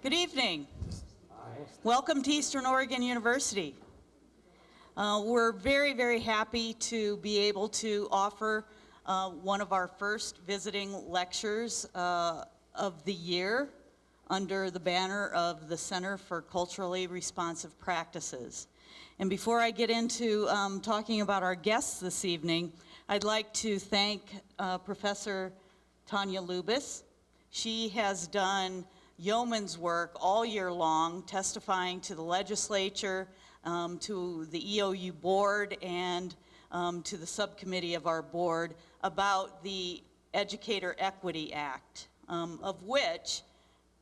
Good evening. Welcome to Eastern Oregon University. We're very, very happy to be able to offer one of our first visiting lectures of the year under the banner of the Center for Culturally Responsive Practices. And before I get into talking about our guests this evening, I'd like to thank Professor Tanya Lubis. She has done yeoman's work all year long, testifying to the legislature, to the EOU board, and to the subcommittee of our board about the Educator Equity Act, of which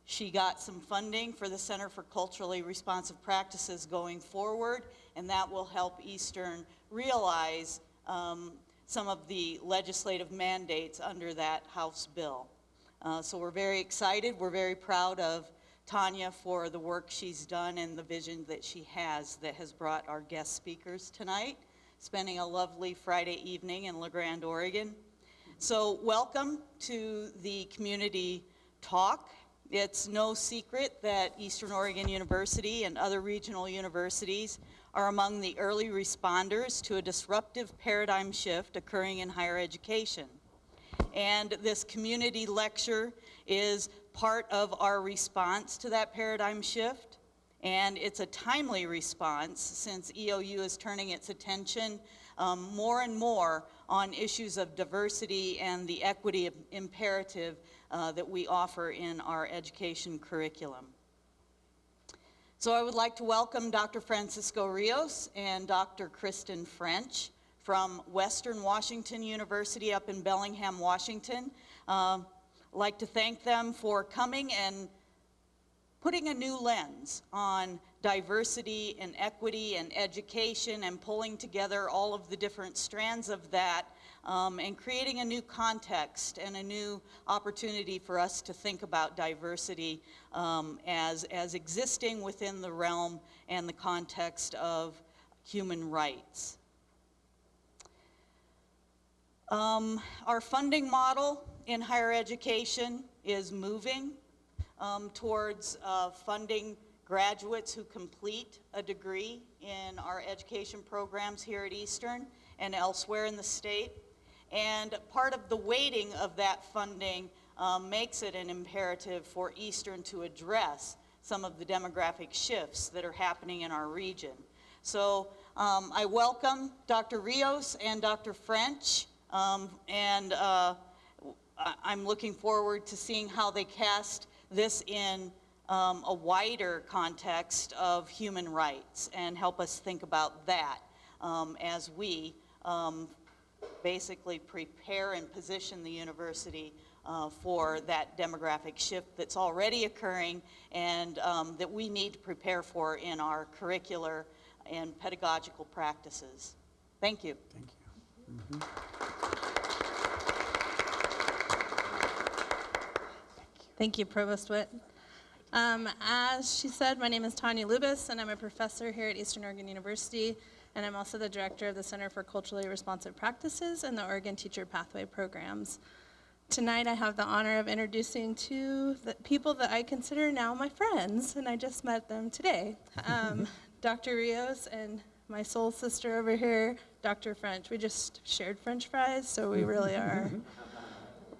she got some funding for the Center for Culturally Responsive Practices going forward, and that will help Eastern realize some of the legislative mandates under that House bill. So we're very excited. We're very proud of Tanya for the work she's done and the vision that she has that has brought our guest speakers tonight, spending a lovely Friday evening in La Grande, Oregon. So welcome to the community talk. It's no secret that Eastern Oregon University and other regional universities are among the early responders to a disruptive paradigm shift occurring in higher education. And this community lecture is part of our response to that paradigm shift. And it's a timely response since EOU is turning its attention more and more on issues of diversity and the equity imperative that we offer in our education curriculum. So I would like to welcome Dr. Francisco Rios and Dr. Kristen French from Western Washington University up in Bellingham, Washington. I'd like to thank them for coming and putting a new lens on diversity and equity and education and pulling together all of the different strands of that and creating a new context and a new opportunity for us to think about diversity as existing within the realm and the context of human rights. Our funding model in higher education is moving towards funding graduates who complete a degree in our education programs here at Eastern and elsewhere in the state. And part of the weighting of that funding makes it an imperative for Eastern to address some of the demographic shifts that are happening in our region. So I welcome Dr. Rios and Dr. French, and I'm looking forward to seeing how they cast this in a wider context of human rights and help us think about that as we basically prepare and position the university for that demographic shift that's already occurring and that we need to prepare for in our curricular and pedagogical practices. Thank you. Thank you. Mm-hmm. Thank you, Provost Witt. As she said, my name is Tanya Lubis, and I'm a professor here at Eastern Oregon University, and I'm also the director of the Center for Culturally Responsive Practices and the Oregon Teacher Pathway Programs. Tonight, I have the honor of introducing two people that I consider now my friends, and I just met them today. Dr. Rios and my soul sister over here, Dr. French. We just shared French fries, so we really are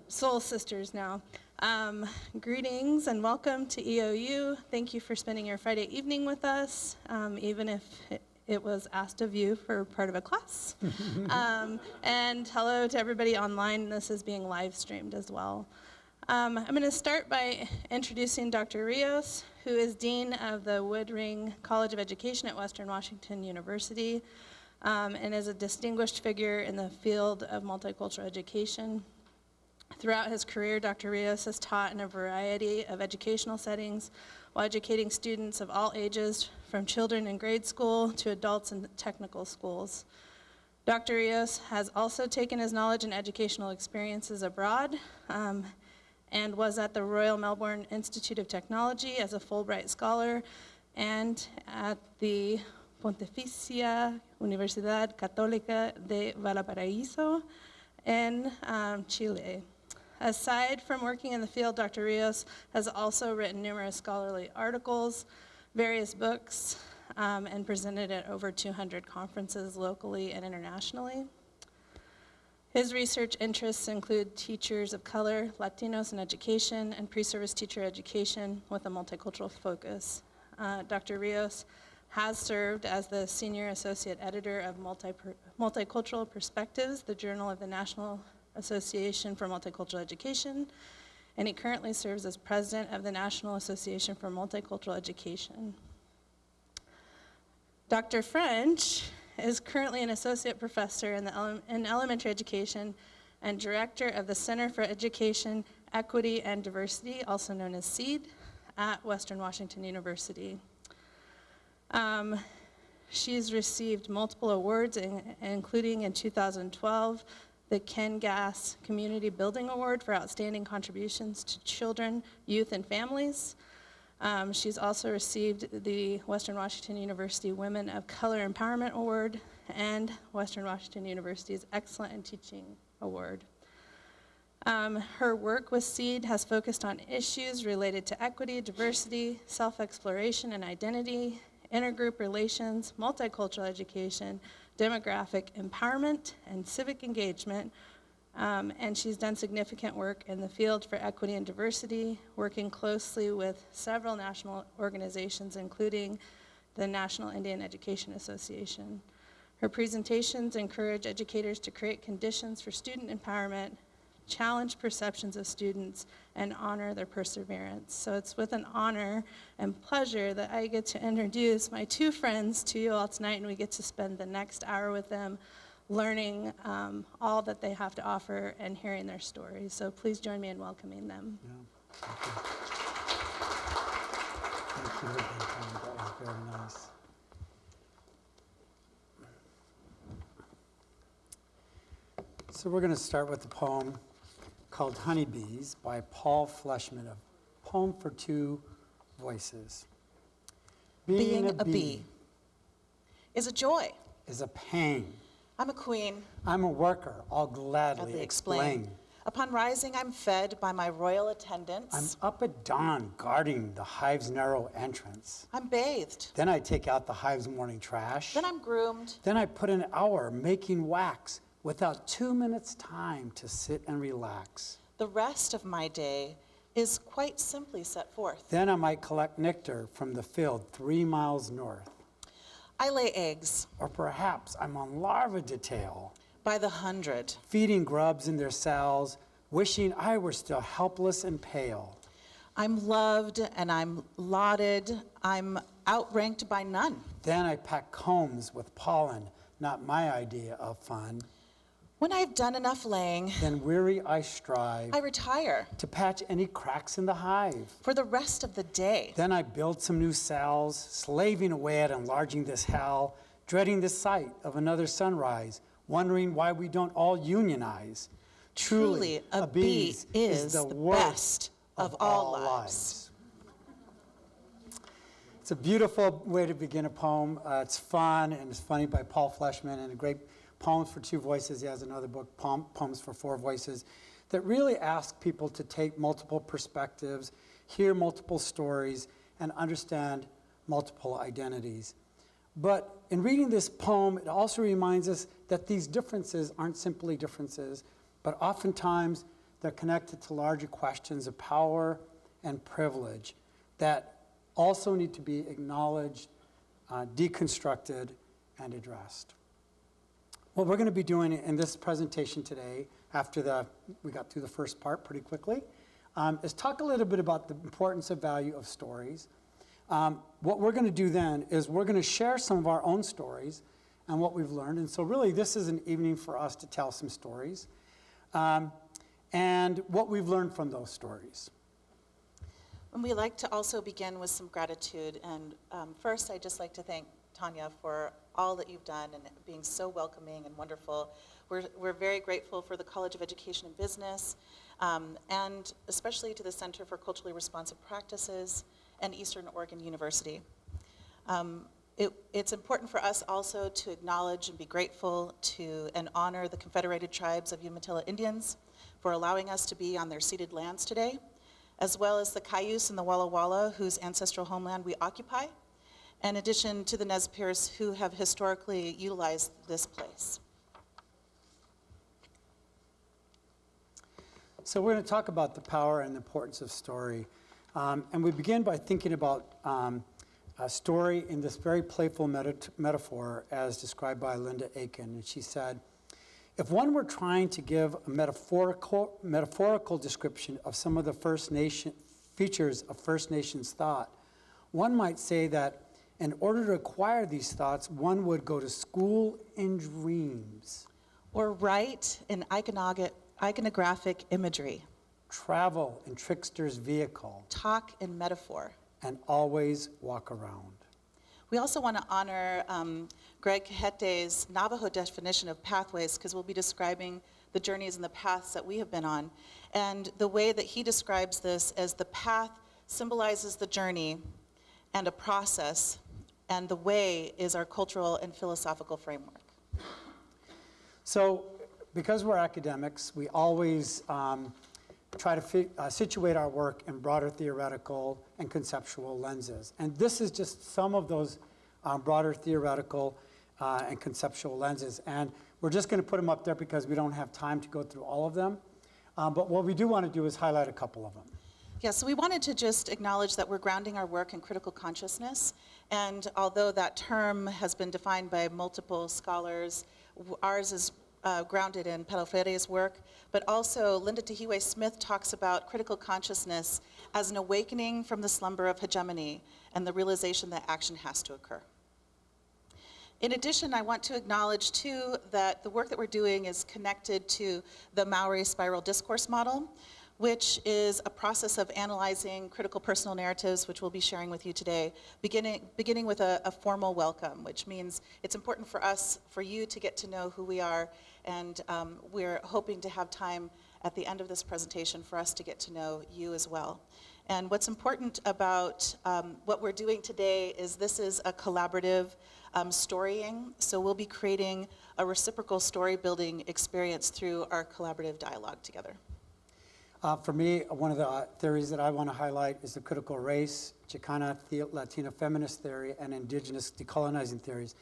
soul sisters now. Greetings and welcome to EOU. Thank you for spending your Friday evening with us, even if it was asked of you for part of a class. And hello to everybody online. This is being live streamed as well. I'm going to start by introducing Dr. Rios, who is Dean of the Woodring College of Education at Western Washington University, and is a distinguished figure in the field of multicultural education. Throughout his career, Dr. Rios has taught in a variety of educational settings while educating students of all ages, from children in grade school to adults in technical schools. Dr. Rios has also taken his knowledge and educational experiences abroad and was at the Royal Melbourne Institute of Technology as a Fulbright Scholar and at the Pontificia Universidad Católica de Valparaíso in Chile. Aside from working in the field, Dr. Rios has also written numerous scholarly articles, various books, and presented at over 200 conferences locally and internationally. His research interests include teachers of color, Latinos in education, and pre-service teacher education with a multicultural focus. Dr. Rios has served as the Senior Associate Editor of Multicultural Perspectives, the journal of the National Association for Multicultural Education, and he currently serves as President of the National Association for Multicultural Education. Dr. French is currently an Associate Professor in Elementary Education and Director of the Center for Education, Equity, and Diversity, also known as SEED, at Western Washington University. She's received multiple awards, including in 2012, the Ken Gass Community Building Award for outstanding contributions to children, youth, and families. She's also received the Western Washington University Women of Color Empowerment Award and Western Washington University's Excellent in Teaching Award. Her work with SEED has focused on issues related to equity, diversity, self-exploration and identity, intergroup relations, multicultural education, demographic empowerment, and civic engagement. And she's done significant work in the field for equity and diversity, working closely with several national organizations, including the National Indian Education Association. Her presentations encourage educators to create conditions for student empowerment, challenge perceptions of students, and honor their perseverance. So it's with an honor and pleasure that I get to introduce my two friends to you all tonight, and we get to spend the next hour with them learning all that they have to offer and hearing their stories. So please join me in welcoming them. Yeah, thank you. Thank you. That was very nice. So we're going to start with a poem called Honeybees by Paul Fleshman, a poem for two voices. Being a bee is a joy. Is a pain. I'm a queen. I'm a worker. I'll gladly explain. Upon rising, I'm fed by my royal attendants. I'm up at dawn guarding the hive's narrow entrance. I'm bathed. Then I take out the hive's morning trash. Then I'm groomed. Then I put an hour making wax without 2 minutes time to sit and relax. The rest of my day is quite simply set forth. Then I might collect nectar from the field 3 miles north. I lay eggs Or perhaps I'm on larva detail, by the 100. feeding grubs in their cells, wishing I were still helpless and pale. I'm loved and I'm lauded. I'm outranked by none. Then I pack combs with pollen, not my idea of fun. When I've done enough laying, Then weary I strive I retire to patch any cracks in the hive. for the rest of the day. Then I build some new cells, slaving away at enlarging this hell, dreading the sight of another sunrise, wondering why we don't all unionize. Truly, a bee is the best of all lives. It's a beautiful way to begin a poem. It's fun and it's funny, by Paul Fleshman, and a great Poems for Two Voices. He has another book, Poems for Four Voices, that really ask people to take multiple perspectives, hear multiple stories, and understand multiple identities. But in reading this poem, it also reminds us that these differences aren't simply differences, but oftentimes they're connected to larger questions of power and privilege that also need to be acknowledged, deconstructed, and addressed. What we're going to be doing in this presentation today, after we got through the first part pretty quickly, is talk a little bit about the importance of value of stories. What we're going to do then is we're going to share some of our own stories and what we've learned. And so really this is an evening for us to tell some stories and what we've learned from those stories. And we like to also begin with some gratitude. And first, I'd just like to thank Tanya for all that you've done and being so welcoming and wonderful. We're very grateful for the College of Education and Business, and especially to the Center for Culturally Responsive Practices and Eastern Oregon University. It's important for us also to acknowledge and be grateful to and honor the Confederated Tribes of Umatilla Indians for allowing us to be on their ceded lands today, as well as the Cayuse and the Walla Walla, whose ancestral homeland we occupy, in addition to the Nez Perce, who have historically utilized this place. So we're going to talk about the power and the importance of story. And we begin by thinking about a story in this very playful metaphor as described by Linda Aiken. And she said, if one were trying to give a metaphorical description of some of the features of First Nations thought, one might say that in order to acquire these thoughts, one would go to school in dreams. Or write in iconographic imagery. Travel in trickster's vehicle. Talk in metaphor. And always walk around. We also want to honor Greg Cajete's Navajo definition of pathways, because we'll be describing the journeys and the paths that we have been on. And the way that he describes this as the path symbolizes the journey and a process, and the way is our cultural and philosophical framework. So, because we're academics, we always try to situate our work in broader theoretical and conceptual lenses. And this is just some of those broader theoretical and conceptual lenses. And we're just going to put them up there because we don't have time to go through all of them. But what we do want to do is highlight a couple of them. Yeah, so we wanted to just acknowledge that we're grounding our work in critical consciousness. And although that term has been defined by multiple scholars, ours is grounded in Pedro Freire's work, but also Linda Tehiwe Smith talks about critical consciousness as an awakening from the slumber of hegemony and the realization that action has to occur. In addition, I want to acknowledge too that the work that we're doing is connected to the Maori spiral discourse model, which is a process of analyzing critical personal narratives, which we'll be sharing with you today, beginning with a formal welcome, which means it's important for us, for you to get to know who we are, and we're hoping to have time at the end of this presentation for us to get to know you as well. And what's important about what we're doing today is this is a collaborative storying, so we'll be creating a reciprocal story building experience through our collaborative dialogue together. For me, one of the theories that I want to highlight is the critical race, Chicana, Latino feminist theory, and indigenous decolonizing theories.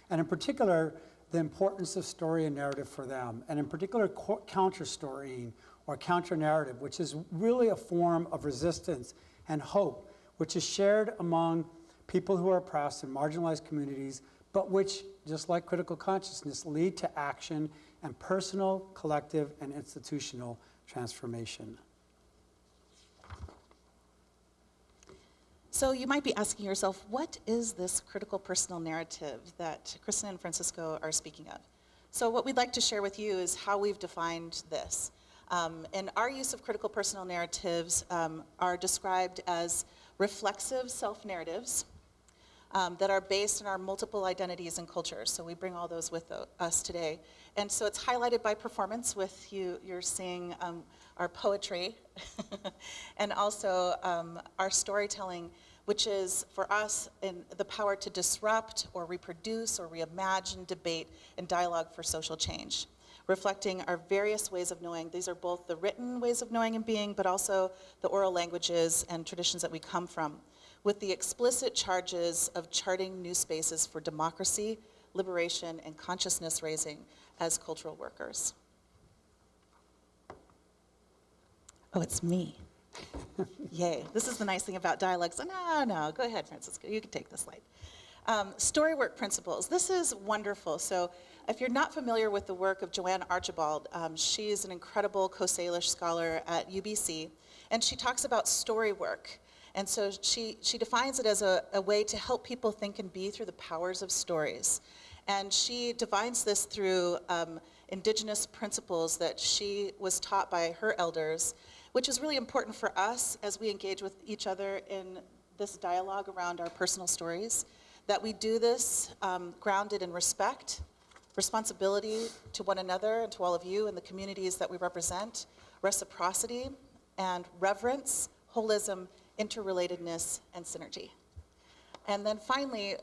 And in particular, the importance of story and narrative for them, and in particular, counter-storying or counter-narrative, which is really a form of resistance and hope, which is shared among people who are oppressed in marginalized communities, but which, just like critical consciousness, lead to action and personal, collective, and institutional transformation. So you might be asking yourself, what is this critical personal narrative that Kristen and Francisco are speaking of? So what we'd like to share with you is how we've defined this. And our use of critical personal narratives are described as reflexive self-narratives that are based on our multiple identities and cultures. So we bring all those with us today. And so it's highlighted by performance with you're seeing our poetry and also our storytelling, which is for us in the power to disrupt or reproduce or reimagine debate and dialogue for social change, reflecting our various ways of knowing. These are both the written ways of knowing and being, but also the oral languages and traditions that we come from, with the explicit charges of charting new spaces for democracy, liberation, and consciousness raising as cultural workers. Oh, it's me. Yay. This is the nice thing about dialogue. So no, go ahead, Francisco. You can take the slide. Story work principles. This is wonderful. So if you're not familiar with the work of Joanne Archibald, she is an incredible Coast Salish scholar at UBC, and she talks about story work. And so she defines it as a way to help people think and be through the powers of stories. And she defines this through indigenous principles that she was taught by her elders, which is really important for us as we engage with each other in this dialogue around our personal stories, that we do this grounded in respect, responsibility to one another and to all of you and the communities that we represent, reciprocity, and reverence, holism, interrelatedness, and synergy. And then finally,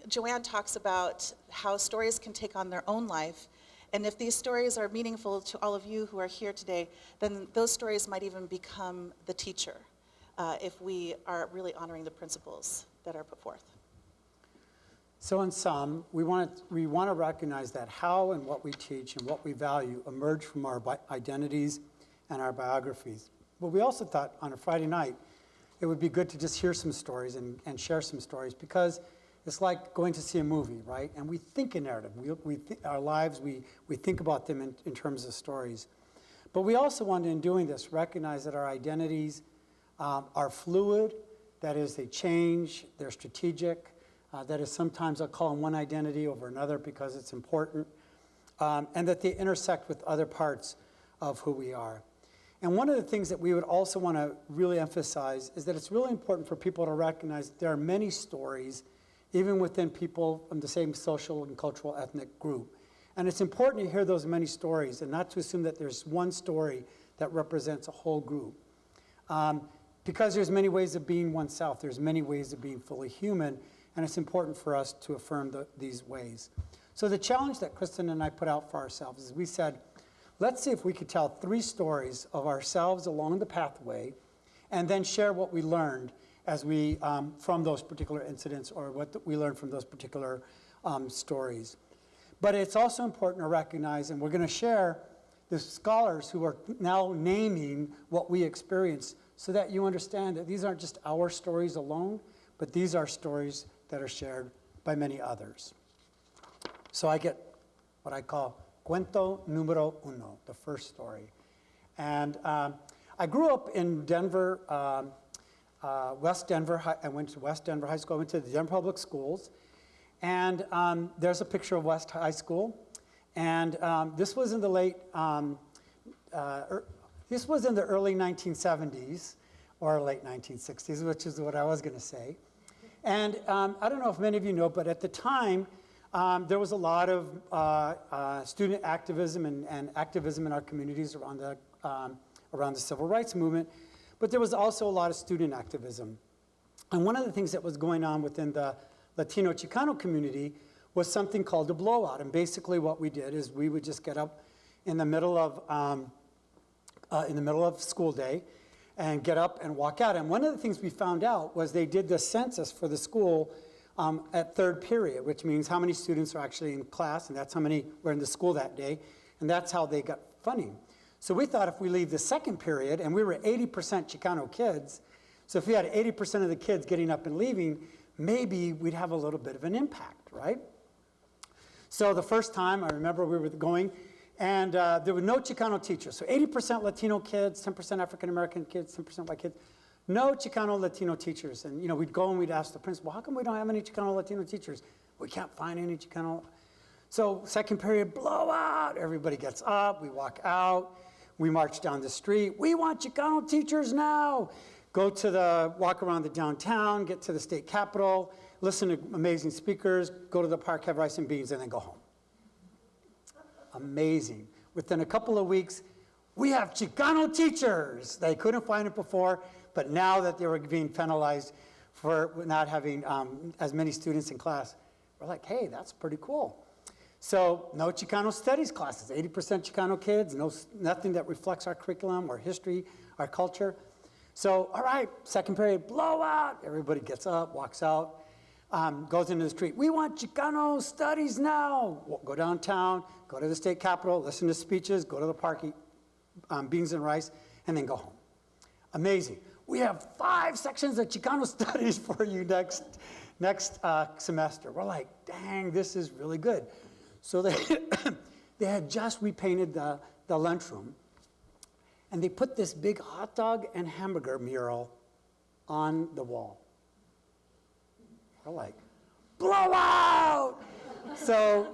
Joanne talks about how stories can take on their own life, and if these stories are meaningful to all of you who are here today, then those stories might even become the teacher, if we are really honoring the principles that are put forth. So in sum, we want to recognize that how and what we teach and what we value emerge from our identities and our biographies. But we also thought on a Friday night, it would be good to just hear some stories and share some stories, because it's like going to see a movie, right? And we think in narrative. Our lives, we think about them in terms of stories. But we also want to, in doing this, recognize that our identities are fluid, that is, they change, they're strategic, that is, sometimes I'll call them one identity over another because it's important, and that they intersect with other parts of who we are. And one of the things that we would also want to really emphasize is that it's really important for people to recognize that there are many stories, even within people from the same social and cultural ethnic group. And it's important to hear those many stories and not to assume that there's one story that represents a whole group. Because there's many ways of being oneself, there's many ways of being fully human, and it's important for us to affirm these ways. So the challenge that Kristen and I put out for ourselves is we said, let's see if we could tell 3 stories of ourselves along the pathway and then share what we learned as we, from those particular incidents, or what we learned from those particular stories. But it's also important to recognize, and we're going to share the scholars who are now naming what we experienced, so that you understand that these aren't just our stories alone, but these are stories that are shared by many others. So I get what I call cuento número uno, the first story. And I grew up in Denver, West Denver. I went to West Denver High School. I went to the Denver Public Schools. And there's a picture of West High School. And this was in the this was in the early 1970s, or late 1960s, which is what I was going to say. And I don't know if many of you know, but at the time, there was a lot of student activism and activism in our communities around the civil rights movement, but there was also a lot of student activism. And one of the things that was going on within the Latino Chicano community was something called a blowout. And basically what we did is we would just get up in the middle of school day and get up and walk out. And one of the things we found out was they did the census for the school at third period, which means how many students are actually in class, and that's how many were in the school that day, and that's how they got funding. So we thought if we leave the second period, and we were 80% Chicano kids, so if we had 80% of the kids getting up and leaving, maybe we'd have a little bit of an impact, right? So the first time, I remember we were going, and there were no Chicano teachers. So 80% Latino kids, 10% African-American kids, 10% white kids. No Chicano Latino teachers. And we'd go and we'd ask the principal, how come we don't have any Chicano Latino teachers? We can't find any Chicano. So second period, blowout. Everybody gets up, we walk out, we march down the street. We want Chicano teachers now. Walk around the downtown, get to the state capitol, listen to amazing speakers, go to the park, have rice and beans, and then go home. Amazing. Within a couple of weeks, we have Chicano teachers. They couldn't find it before, but now that they were being penalized for not having as many students in class, we're like, hey, that's pretty cool. So no Chicano studies classes, 80% Chicano kids, nothing that reflects our curriculum, our history, our culture. So, all right, second period, blowout. Everybody gets up, walks out, goes into the street. We want Chicano studies now. We'll go downtown, go to the state capitol, listen to speeches, go to the park, eat beans and rice, and then go home. Amazing. We have 5 sections of Chicano studies for you next semester. We're like, dang, this is really good. So they had just repainted the lunchroom, and they put this big hot dog and hamburger mural on the wall. We're like, blowout! So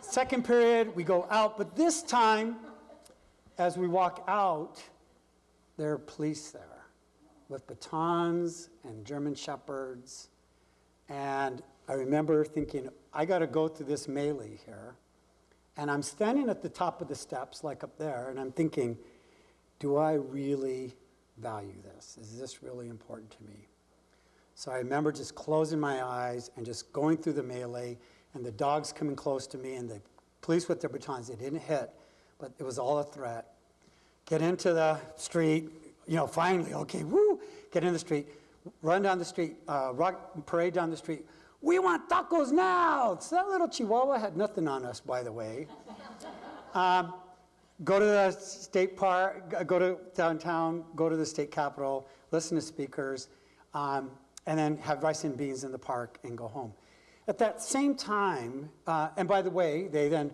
second period, we go out, but this time, as we walk out, there are police there with batons and German shepherds. And I remember thinking, I got to go through this melee here. And I'm standing at the top of the steps, like up there, and I'm thinking, do I really value this? Is this really important to me? So I remember just closing my eyes and just going through the melee, and the dogs coming close to me, and the police with their batons. They didn't hit, but it was all a threat. Get into the street, finally, okay, woo, get in the street, run down the street, parade down the street. We want tacos now. So that little Chihuahua had nothing on us, by the way. Go to the state park, go to downtown, go to the state capitol, listen to speakers, and then have rice and beans in the park and go home. At that same time, and by the way, they then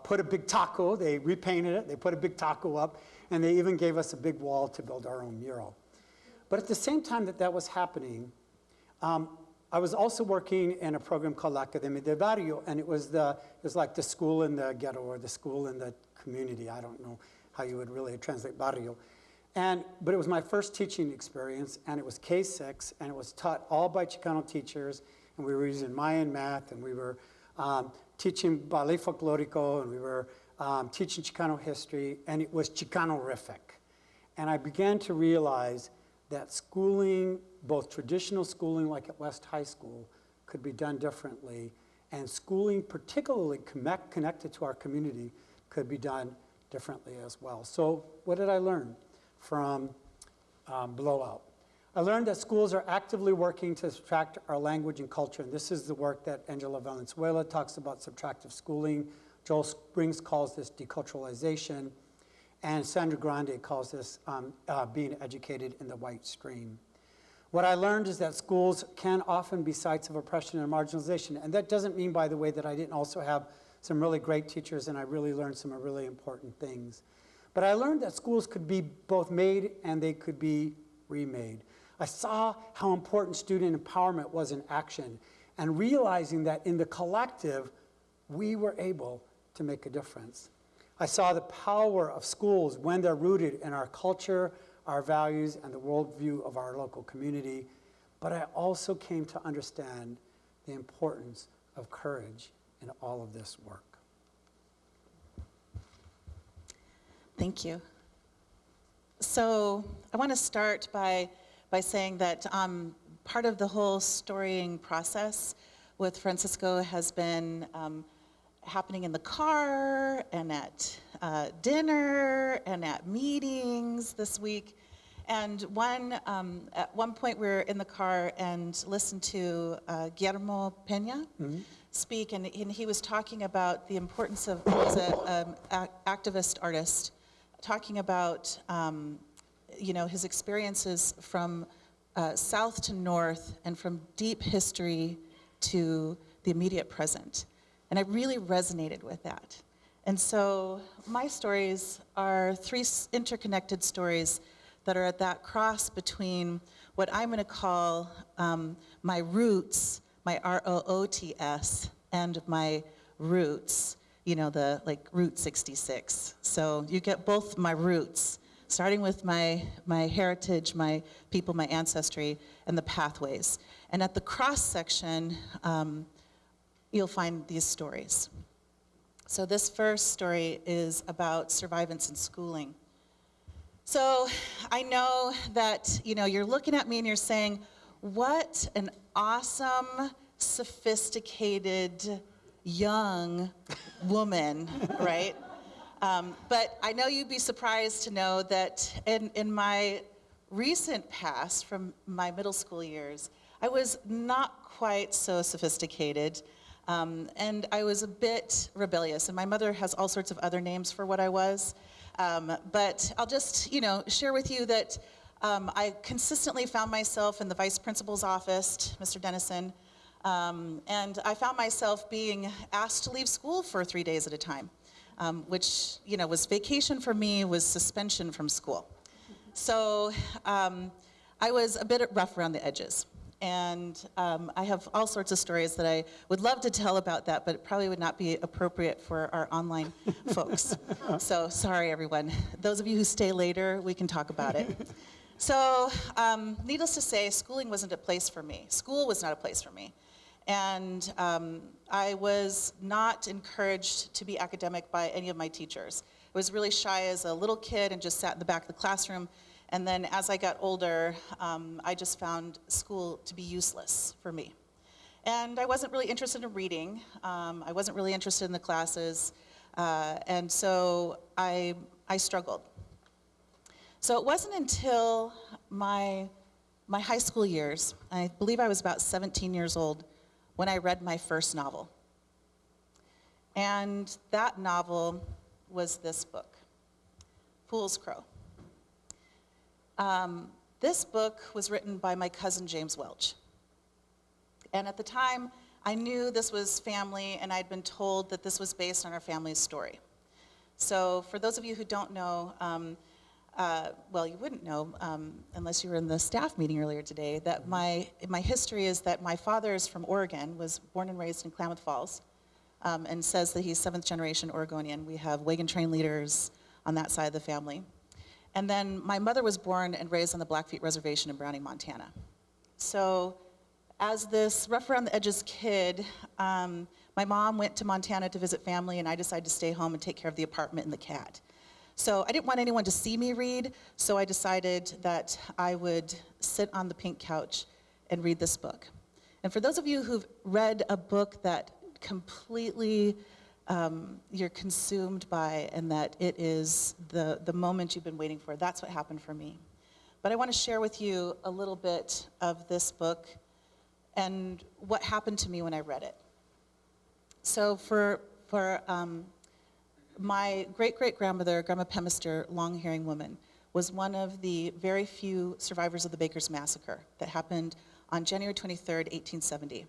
put a big taco, they repainted it, they put a big taco up, and they even gave us a big wall to build our own mural. But at the same time that was happening, I was also working in a program called La Academia del Barrio, and it was like the school in the ghetto or the school in the community. I don't know how you would really translate barrio. But it was my first teaching experience, and it was K-6, and it was taught all by Chicano teachers, and we were using Mayan math, and we were teaching ballet folklorico, and we were teaching Chicano history, and it was Chicano-rific. And I began to realize that schooling, both traditional schooling like at West High School, could be done differently, and schooling particularly connected to our community could be done differently as well. So what did I learn from Blowout? I learned that schools are actively working to subtract our language and culture, and this is the work that Angela Valenzuela talks about, subtractive schooling. Joel Springs calls this deculturalization, and Sandra Grande calls this being educated in the white stream. What I learned is that schools can often be sites of oppression and marginalization, and that doesn't mean, by the way, that I didn't also have some really great teachers and I really learned some really important things. But I learned that schools could be both made and they could be remade. I saw how important student empowerment was in action, and realizing that in the collective, we were able to make a difference. I saw the power of schools when they're rooted in our culture, our values, and the worldview of our local community. But I also came to understand the importance of courage in all of this work. Thank you. So I want to start by saying that part of the whole storying process with Francisco has been happening in the car and at dinner and at meetings this week. And at one point we were in the car and listened to Guillermo Peña speak, and he was talking about the importance of, he was an activist artist, talking about his experiences from south to north and from deep history to the immediate present. And I really resonated with that. And so my stories are three interconnected stories that are at that cross between what I'm going to call my roots, my R-O-O-T-S, and my roots, the Route 66. So you get both my roots, starting with my heritage, my people, my ancestry, and the pathways. And at the cross section, you'll find these stories. So this first story is about survivance in schooling. So I know that, you're looking at me and you're saying, what an awesome, sophisticated, young woman, right? But I know you'd be surprised to know that in my recent past, from my middle school years, I was not quite so sophisticated, and I was a bit rebellious, and my mother has all sorts of other names for what I was. But I'll just, share with you that I consistently found myself in the vice principal's office, Mr. Dennison, and I found myself being asked to leave school for 3 days at a time, which, was vacation for me, was suspension from school. So I was a bit rough around the edges. And I have all sorts of stories that I would love to tell about that, but it probably would not be appropriate for our online folks. So sorry, everyone. Those of you who stay later, we can talk about it. So needless to say, schooling wasn't a place for me. School was not a place for me. And I was not encouraged to be academic by any of my teachers. I was really shy as a little kid and just sat in the back of the classroom And then as I got older, I just found school to be useless for me. And I wasn't really interested in reading. I wasn't really interested in the classes. And so I struggled. So it wasn't until my high school years, I believe I was about 17 years old, when I read my first novel. And that novel was this book, Fool's Crow. This book was written by my cousin James Welch. And at the time, I knew this was family, and I'd been told that this was based on our family's story. So for those of you who don't know, well, you wouldn't know unless you were in the staff meeting earlier today, that my history is that my father is from Oregon, was born and raised in Klamath Falls, and says that he's 7th generation Oregonian. We have wagon train leaders on that side of the family. And then my mother was born and raised on the Blackfeet Reservation in Browning, Montana. So as this rough around the edges kid, my mom went to Montana to visit family, and I decided to stay home and take care of the apartment and the cat. So I didn't want anyone to see me read, so I decided that I would sit on the pink couch and read this book. And for those of you who've read a book that completely you're consumed by, and that it is the moment you've been waiting for, that's what happened for me. But I want to share with you a little bit of this book and what happened to me when I read it. So for my great-great-grandmother, Grandma Pemister, long-hairing woman, was one of the very few survivors of the Baker's Massacre that happened on January 23rd, 1870.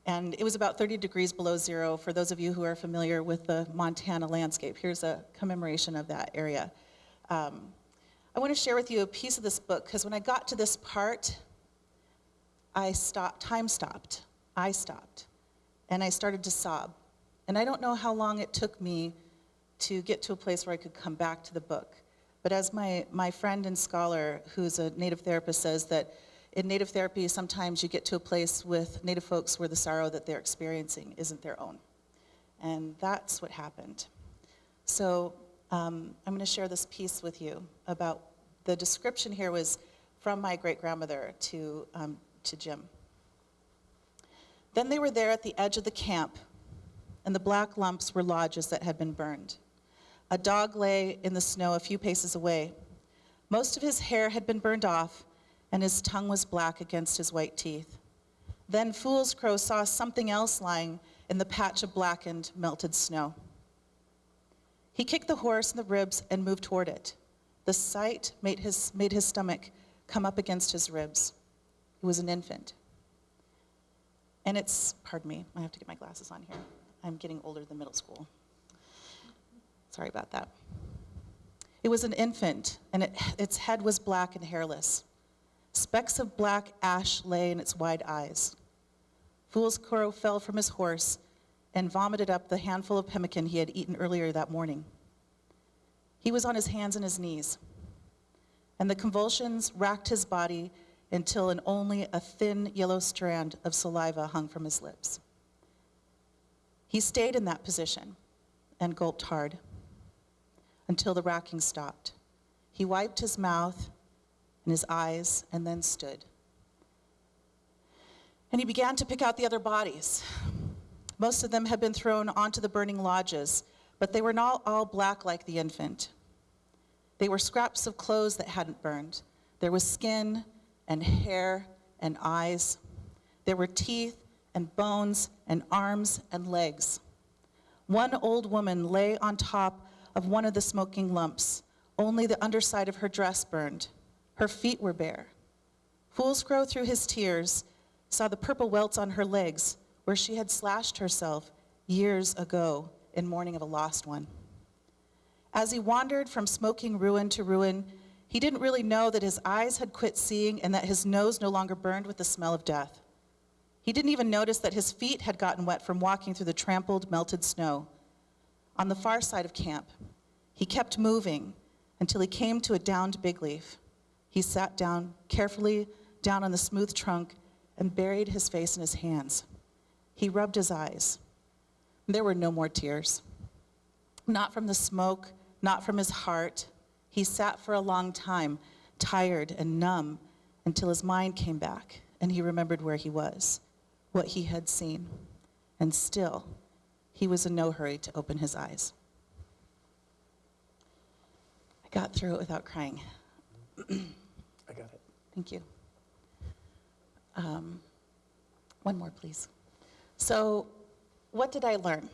And it was about 30 degrees below zero. For those of you who are familiar with the Montana landscape, here's a commemoration of that area. I want to share with you a piece of this book, because when I got to this part, I stopped, I stopped, and I started to sob. And I don't know how long it took me to get to a place where I could come back to the book. But as my friend and scholar, who's a Native therapist, says that in Native therapy, sometimes you get to a place with Native folks where the sorrow that they're experiencing isn't their own. And that's what happened. So I'm going to share this piece with you about, the description here was from my great-grandmother to Jim. Then they were there at the edge of the camp, and the black lumps were lodges that had been burned. A dog lay in the snow a few paces away. Most of his hair had been burned off, and his tongue was black against his white teeth. Then Fool's Crow saw something else lying in the patch of blackened, melted snow. He kicked the horse in the ribs and moved toward it. The sight made his stomach come up against his ribs. It was an infant. And it's, pardon me, I have to get my glasses on here. I'm getting older than middle school. Sorry about that. It was an infant, and its head was black and hairless. Specks of black ash lay in its wide eyes. Fool's Crow fell from his horse and vomited up the handful of pemmican he had eaten earlier that morning. He was on his hands and his knees, and the convulsions racked his body until only a thin yellow strand of saliva hung from his lips. He stayed in that position and gulped hard until the racking stopped. He wiped his mouth and his eyes and then stood. And he began to pick out the other bodies. Most of them had been thrown onto the burning lodges, but they were not all black like the infant. They were scraps of clothes that hadn't burned. There was skin and hair and eyes. There were teeth and bones and arms and legs. One old woman lay on top of one of the smoking lumps. Only the underside of her dress burned. Her feet were bare. Fool's Crow, through his tears, saw the purple welts on her legs where she had slashed herself years ago in mourning of a lost one. As he wandered from smoking ruin to ruin, he didn't really know that his eyes had quit seeing and that his nose no longer burned with the smell of death. He didn't even notice that his feet had gotten wet from walking through the trampled, melted snow. On the far side of camp, he kept moving until he came to a downed big leaf. He sat down carefully down on the smooth trunk and buried his face in his hands. He rubbed his eyes. There were no more tears. Not from the smoke, not from his heart. He sat for a long time, tired and numb, until his mind came back and he remembered where he was, what he had seen, and still, he was in no hurry to open his eyes. I got through it without crying. I got it. Thank you. One more, please. So, what did I learn?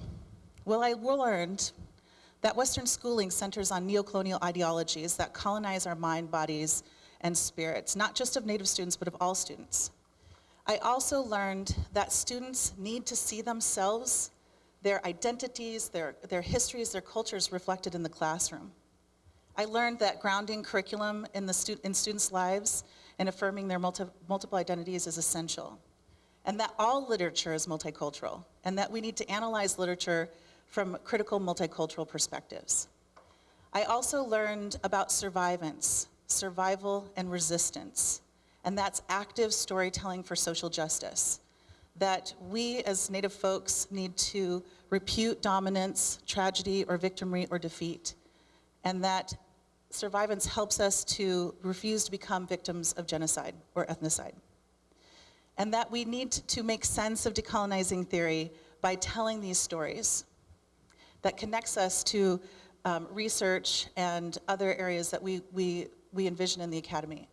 Well, I learned that Western schooling centers on neocolonial ideologies that colonize our mind, bodies, and spirits, not just of Native students, but of all students. I also learned that students need to see themselves, their identities, their histories, their cultures reflected in the classroom. I learned that grounding curriculum in students' lives and affirming their multiple identities is essential, and that all literature is multicultural, and that we need to analyze literature from critical multicultural perspectives. I also learned about survivance, survival, and resistance, and that's active storytelling for social justice, that we as Native folks need to repute dominance, tragedy, or victimry or defeat, and that survivance helps us to refuse to become victims of genocide or ethnocide. And that we need to make sense of decolonizing theory by telling these stories that connects us to research and other areas that we envision in the academy.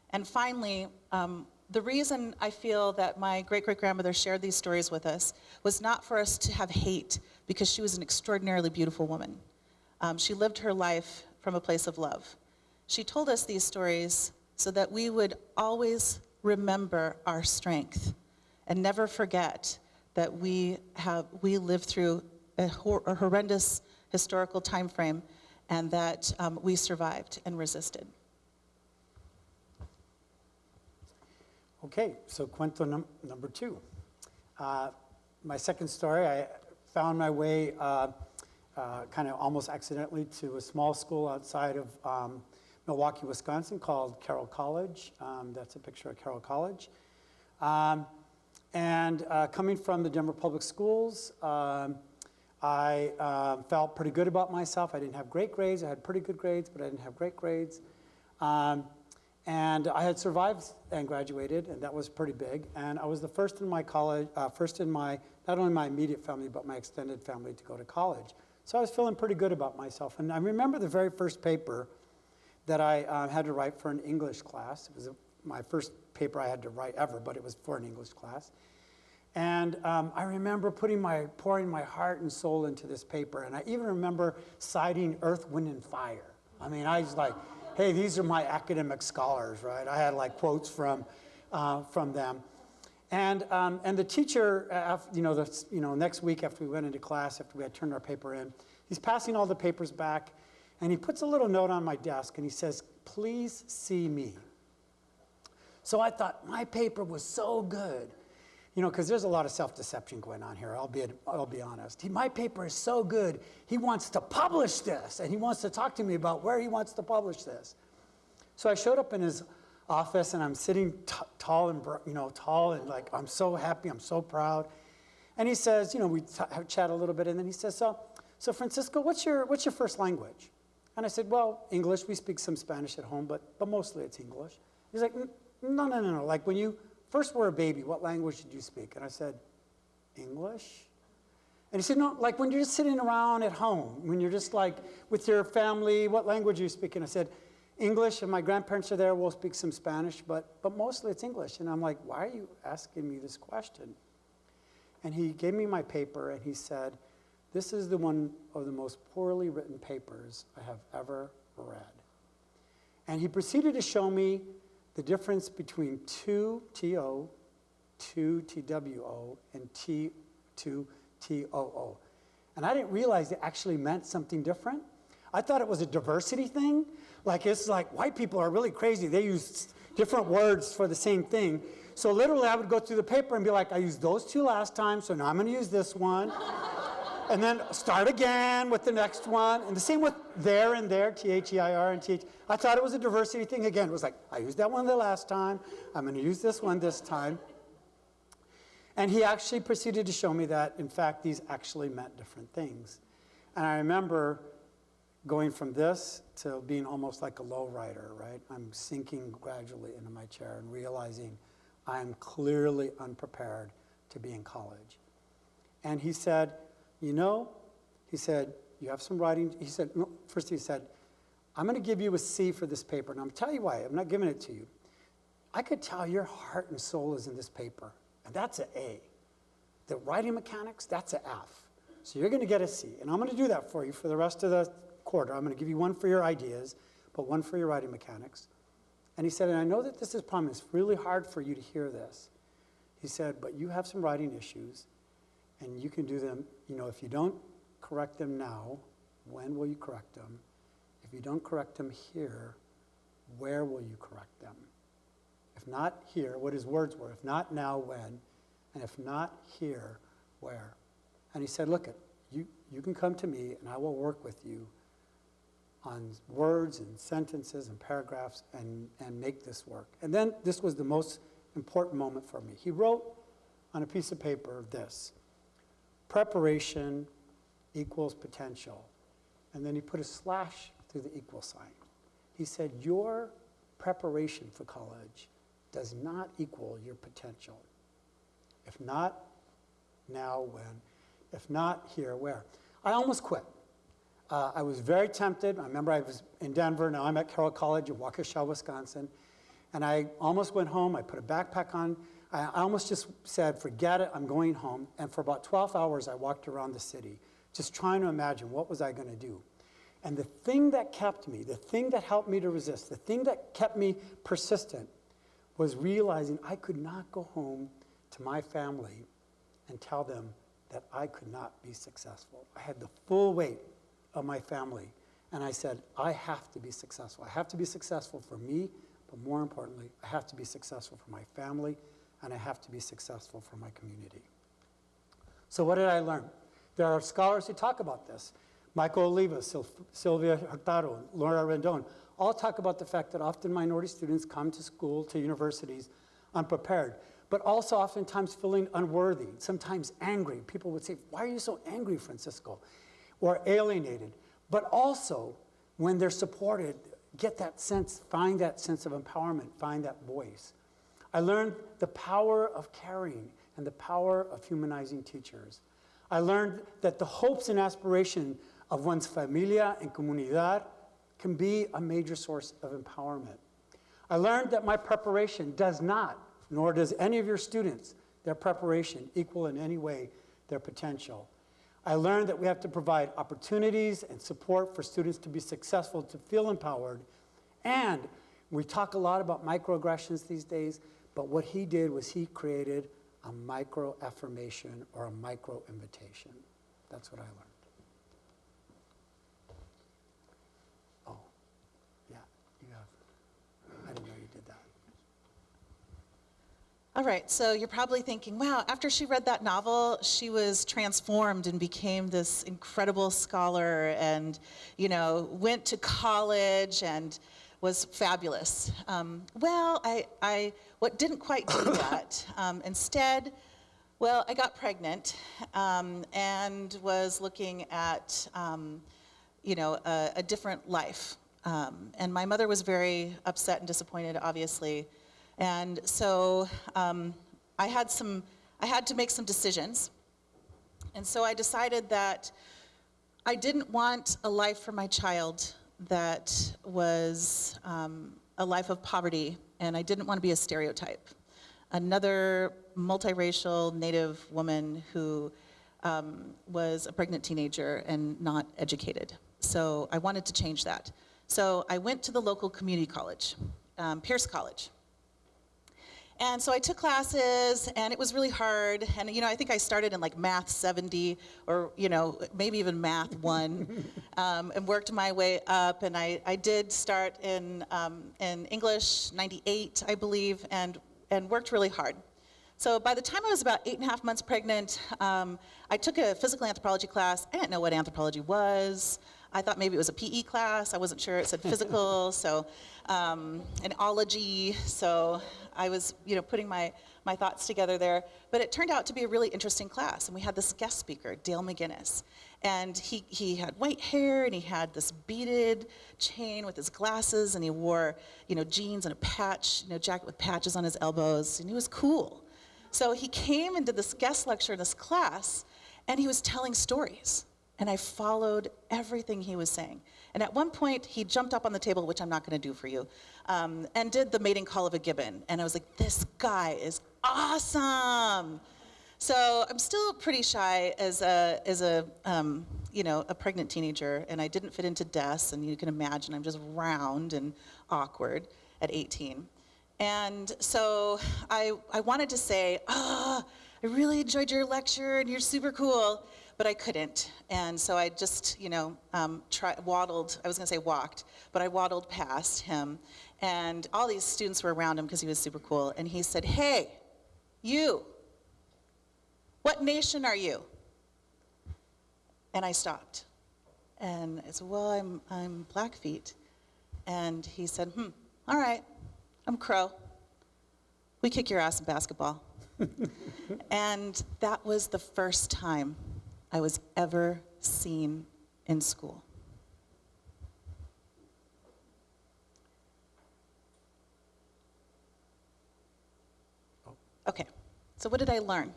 And finally, the reason I feel that my great-great-grandmother shared these stories with us was not for us to have hate, because she was an extraordinarily beautiful woman. She lived her life from a place of love. She told us these stories so that we would always remember our strength and never forget that we lived through a horrendous historical time frame, and that we survived and resisted. Okay, so cuento number 2. My second story, I found my way kind of almost accidentally to a small school outside of Milwaukee, Wisconsin called Carroll College. That's a picture of Carroll College. And coming from the Denver Public Schools, I felt pretty good about myself. I didn't have great grades. I had pretty good grades, but I didn't have great grades. And I had survived and graduated, and that was pretty big. And I was the first in my college, not only my immediate family, but my extended family to go to college. So I was feeling pretty good about myself. And I remember the very first paper that I had to write for an English class. It was my first paper I had to write ever, but it was for an English class. And I remember pouring my heart and soul into this paper. And I even remember citing Earth, Wind, and Fire. I mean, I was like, hey, these are my academic scholars, right? I had like quotes from them. And the teacher, next week after we went into class, after we had turned our paper in, he's passing all the papers back, and he puts a little note on my desk, and he says, "Please see me." So I thought, my paper was so good, because there's a lot of self-deception going on here, I'll be honest. My paper is so good, he wants to publish this, and he wants to talk to me about where he wants to publish this. So I showed up in his office, and I'm sitting tall and like, I'm so happy, I'm so proud. And he says, we chat a little bit, and then he says, so Francisco, what's your first language? And I said, well, English. We speak some Spanish at home, but mostly it's English. He's like, no. Like when you first were a baby, what language did you speak? And I said, English. And he said, no, like when you're just sitting around at home, when you're just like with your family, what language are you speaking? I said, English, and my grandparents are there, we'll speak some Spanish, but mostly it's English. And I'm like, why are you asking me this question? And he gave me my paper, and he said, this is one of the most poorly written papers I have ever read. And he proceeded to show me the difference between 2-T-O, 2-T-W-O, and 2-T-O-O. And I didn't realize it actually meant something different. I thought it was a diversity thing. Like, it's like white people are really crazy. They use different words for the same thing. So literally, I would go through the paper and be like, I used those two last time, so now I'm going to use this one. And then start again with the next one. And the same with there and there, T-H-E-I-R and T-H. I thought it was a diversity thing again. It was like, I used that one the last time. I'm going to use this one this time. And he actually proceeded to show me that, in fact, these actually meant different things. And I remember going from this to being almost like a low rider, right? I'm sinking gradually into my chair and realizing I'm clearly unprepared to be in college. And he said, you know, he said, you have some writing. He said, no, first he said, I'm going to give you a C for this paper. And I'm tell you why. I'm not giving it to you. I could tell your heart and soul is in this paper. And that's an A. The writing mechanics, that's an F. So you're going to get a C. And I'm going to do that for you for the rest of the quarter. I'm going to give you one for your ideas, but one for your writing mechanics. And he said, and I know that this is probably it's really hard for you to hear this. He said, but you have some writing issues, and you can do them. You know, if you don't correct them now, when will you correct them? If you don't correct them here, where will you correct them? If not here, what his words were, if not now, when? And if not here, where? And he said, look, you can come to me, and I will work with you on words and sentences and paragraphs and make this work. And then this was the most important moment for me. He wrote on a piece of paper this: preparation equals potential. And then he put a slash through the equal sign. He said, your preparation for college does not equal your potential. If not now, when? If not here, where? I almost quit. I was very tempted. I remember I was in Denver. Now I'm at Carroll College in Waukesha, Wisconsin. And I almost went home. I put a backpack on. I almost just said, forget it, I'm going home. And for about 12 hours, I walked around the city, just trying to imagine what was I going to do. And the thing that kept me, the thing that helped me to resist, the thing that kept me persistent was realizing I could not go home to my family and tell them that I could not be successful. I had the full weight of my family. And I said, I have to be successful. I have to be successful for me, but more importantly, I have to be successful for my family, and I have to be successful for my community. So what did I learn? There are scholars who talk about this. Michael Oliva, Sylvia Hurtado, Laura Rendon, all talk about the fact that often minority students come to school, to universities, unprepared, but also oftentimes feeling unworthy, sometimes angry. People would say, why are you so angry, Francisco? Or alienated. But also, when they're supported, get that sense, find that sense of empowerment, find that voice. I learned the power of caring and the power of humanizing teachers. I learned that the hopes and aspiration of one's familia and comunidad can be a major source of empowerment. I learned that my preparation does not, nor does any of your students, their preparation equal in any way their potential. I learned that we have to provide opportunities and support for students to be successful, to feel empowered. And we talk a lot about microaggressions these days, but what he did was he created a micro-affirmation or a micro-invitation. That's what I learned. Oh, yeah, you have. I didn't know you did that. All right, so you're probably thinking, wow, after she read that novel, she was transformed and became this incredible scholar and, you know, went to college and was fabulous. Well, I didn't quite do that. Instead, well, I got pregnant and was looking at, you know, a different life. And my mother was very upset and disappointed, obviously. And so I had to make some decisions. And so I decided that I didn't want a life for my child that was a life of poverty, and I didn't want to be a stereotype. Another multiracial Native woman who was a pregnant teenager and not educated. So I wanted to change that. So I went to the local community college, Pierce College. And so I took classes, and it was really hard. And, you know, I think I started in like math 70 or, you know, maybe even math 1 and worked my way up. And I did start in English 98, I believe, and worked really hard. So by the time I was about 8.5 months pregnant, I took a physical anthropology class. I didn't know what anthropology was. I thought maybe it was a PE class. I wasn't sure. It said physical, so an ology. So I was, you know, putting my my thoughts together there. But it turned out to be a really interesting class, and we had this guest speaker, Dale McGinnis. And he had white hair, and he had this beaded chain with his glasses, and he wore, jeans and a patch, jacket with patches on his elbows, and he was cool. So he came and did this guest lecture in this class, and he was telling stories. And I followed everything he was saying. And at one point, he jumped up on the table, which I'm not going to do for you, and did the mating call of a gibbon. And I was like, this guy is awesome. So I'm still pretty shy as a pregnant teenager, and I didn't fit into desks, and you can imagine I'm just round and awkward at 18. And so I wanted to say, I really enjoyed your lecture, and you're super cool, but I couldn't. And so I just, waddled, I was gonna say walked, but I waddled past him, and all these students were around him because he was super cool, and he said, hey, you, what nation are you? And I stopped. And I said, well, I'm Blackfeet. And he said, all right, I'm Crow. We kick your ass in basketball. And that was the first time I was ever seen in school. Okay, so what did I learn?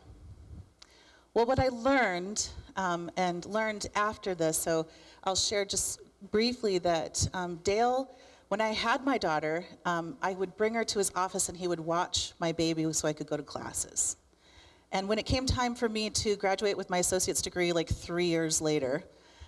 Well, what I learned, and learned after this, so I'll share just briefly that Dale, when I had my daughter, I would bring her to his office and he would watch my baby so I could go to classes. And when it came time for me to graduate with my associate's degree like 3 years later,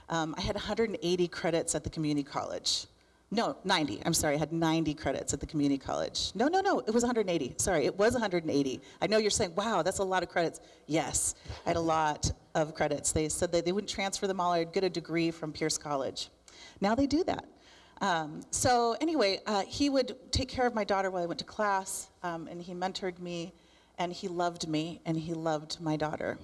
I had 180 credits at the community college. No, 90, I'm sorry, I had 90 credits at the community college. No, it was 180, sorry, it was 180. I know you're saying, wow, that's a lot of credits. Yes, I had a lot of credits. They said that they wouldn't transfer them all, I'd get a degree from Pierce College. Now they do that. So anyway, he would take care of my daughter while I went to class, and he mentored me, and he loved me, and he loved my daughter.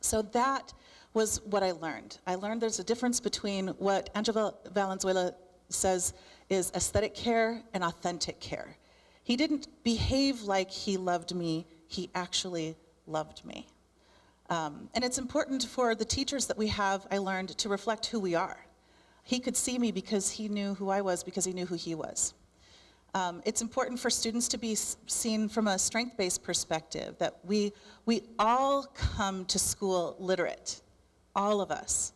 So that was what I learned. I learned there's a difference between what Angela Valenzuela says is aesthetic care and authentic care. He didn't behave like he loved me, he actually loved me. And it's important for the teachers that we have, I learned, to reflect who we are. He could see me because he knew who I was, because he knew who he was. It's important for students to be seen from a strength-based perspective, that we all come to school literate, all of us,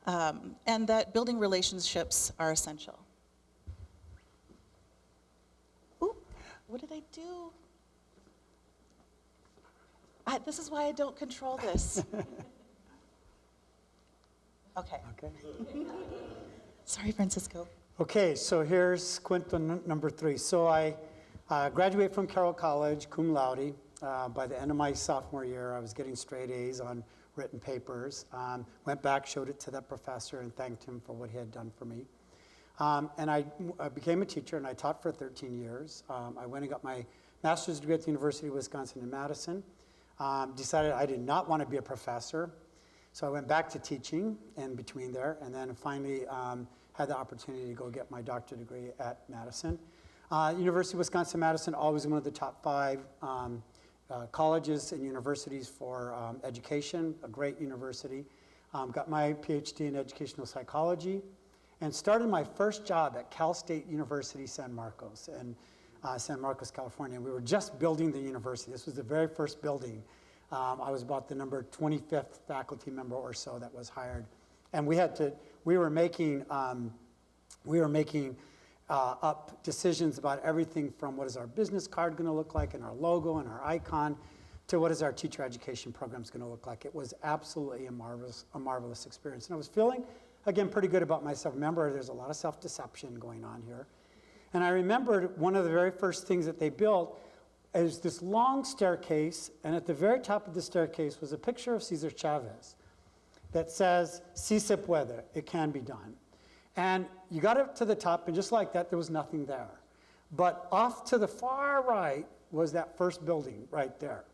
and that building relationships are essential. Ooh, what did I do? This is why I don't control this. Okay. Sorry, Francisco. Okay, so here's Quinto number 3. So I graduated from Carroll College, cum laude. By the end of my sophomore year, I was getting straight A's on written papers. Went back, showed it to that professor, and thanked him for what he had done for me. And I became a teacher, and I taught for 13 years. I went and got my master's degree at the University of Wisconsin in Madison. Decided I did not want to be a professor, so I went back to teaching in between there, and then finally had the opportunity to go get my doctorate degree at Madison. University of Wisconsin-Madison, always one of the top 5 colleges and universities for education, a great university. Got my PhD in educational psychology, and started my first job at Cal State University San Marcos, in San Marcos, California. We were just building the university. This was the very first building. I was about the number 25th faculty member or so that was hired. And we were making up decisions about everything from what is our business card going to look like, and our logo and our icon, to what is our teacher education programs going to look like. It was absolutely a marvelous experience. And I was feeling, again, pretty good about myself. Remember, there's a lot of self-deception going on here. And I remembered one of the very first things that they built is this long staircase, and at the very top of the staircase was a picture of Cesar Chavez that says, "Si se puede," it can be done. And you got up to the top, and just like that, there was nothing there. But off to the far right was that first building right there.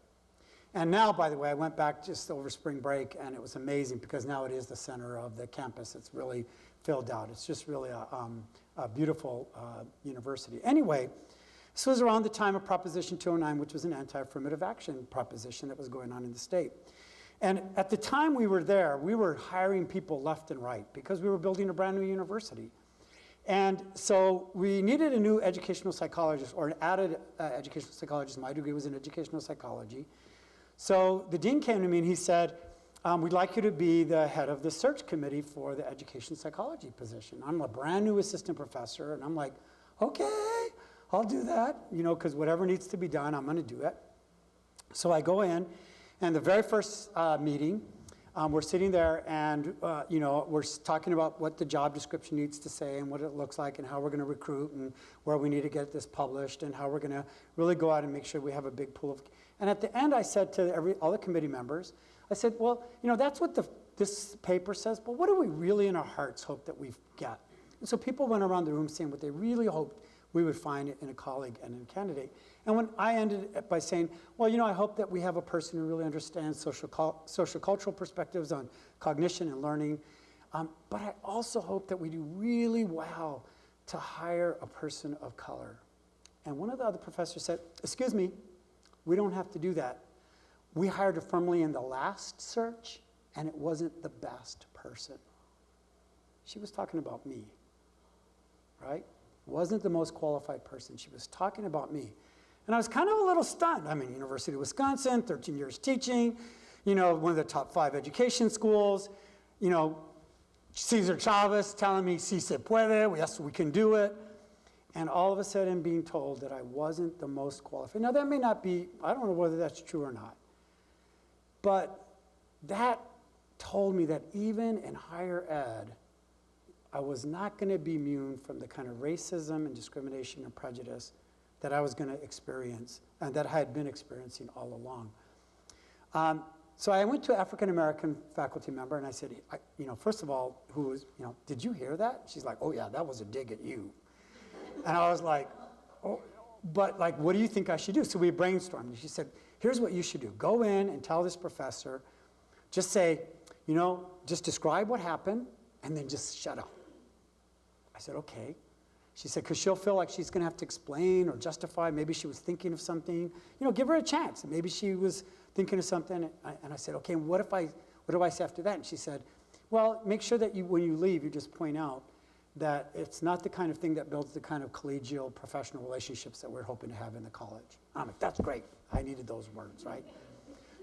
And now, by the way, I went back just over spring break, and it was amazing because now it is the center of the campus. It's really filled out. It's just really a beautiful university. Anyway, This was around the time of Proposition 209, which was an anti-affirmative action proposition that was going on in the state. And at the time we were there, we were hiring people left and right because we were building a brand new university. And so we needed a new educational psychologist, or an added educational psychologist. My degree was in educational psychology. So the dean came to me and he said, we'd like you to be the head of the search committee for the education psychology position. I'm a brand new assistant professor, and I'm like, okay, I'll do that, you know, because whatever needs to be done, I'm going to do it. So I go in, and the very first meeting, we're sitting there, and you know, we're talking about what the job description needs to say and what it looks like and how we're going to recruit and where we need to get this published and how we're going to really go out and make sure we have a big pool of. And at the end, I said to all the committee members, I said, well, you know, that's what this paper says, but what do we really in our hearts hope that we get? And so people went around the room saying what they really hoped we would find in a colleague and in a candidate. And when I ended by saying, well, you know, I hope that we have a person who really understands social cultural perspectives on cognition and learning, but I also hope that we do really well to hire a person of color. And one of the other professors said, excuse me, we don't have to do that. We hired her firmly in the last search, and it wasn't the best person. She was talking about me, right? Wasn't the most qualified person. She was talking about me. And I was kind of a little stunned. I'm in University of Wisconsin, 13 years teaching, you know, one of the top 5 education schools, you know, Cesar Chavez telling me, si se puede, yes, we can do it. And all of a sudden being told that I wasn't the most qualified. Now that may not be, I don't know whether that's true or not. But that told me that even in higher ed, I was not going to be immune from the kind of racism and discrimination and prejudice that I was going to experience and that I had been experiencing all along. So I went to an African-American faculty member and I said, you know, first of all, did you hear that? She's like, oh yeah, that was a dig at you. And I was like, oh, but like, what do you think I should do? So we brainstormed. And she said, here's what you should do. Go in and tell this professor, just say, you know, just describe what happened and then just shut up. I said, okay. She said, because she'll feel like she's going to have to explain or justify. Maybe she was thinking of something. You know, give her a chance. Maybe she was thinking of something. And I said, okay, what do I say after that? And she said, well, make sure that when you leave, you just point out that it's not the kind of thing that builds the kind of collegial professional relationships that we're hoping to have in the college. I'm like, that's great. I needed those words, right?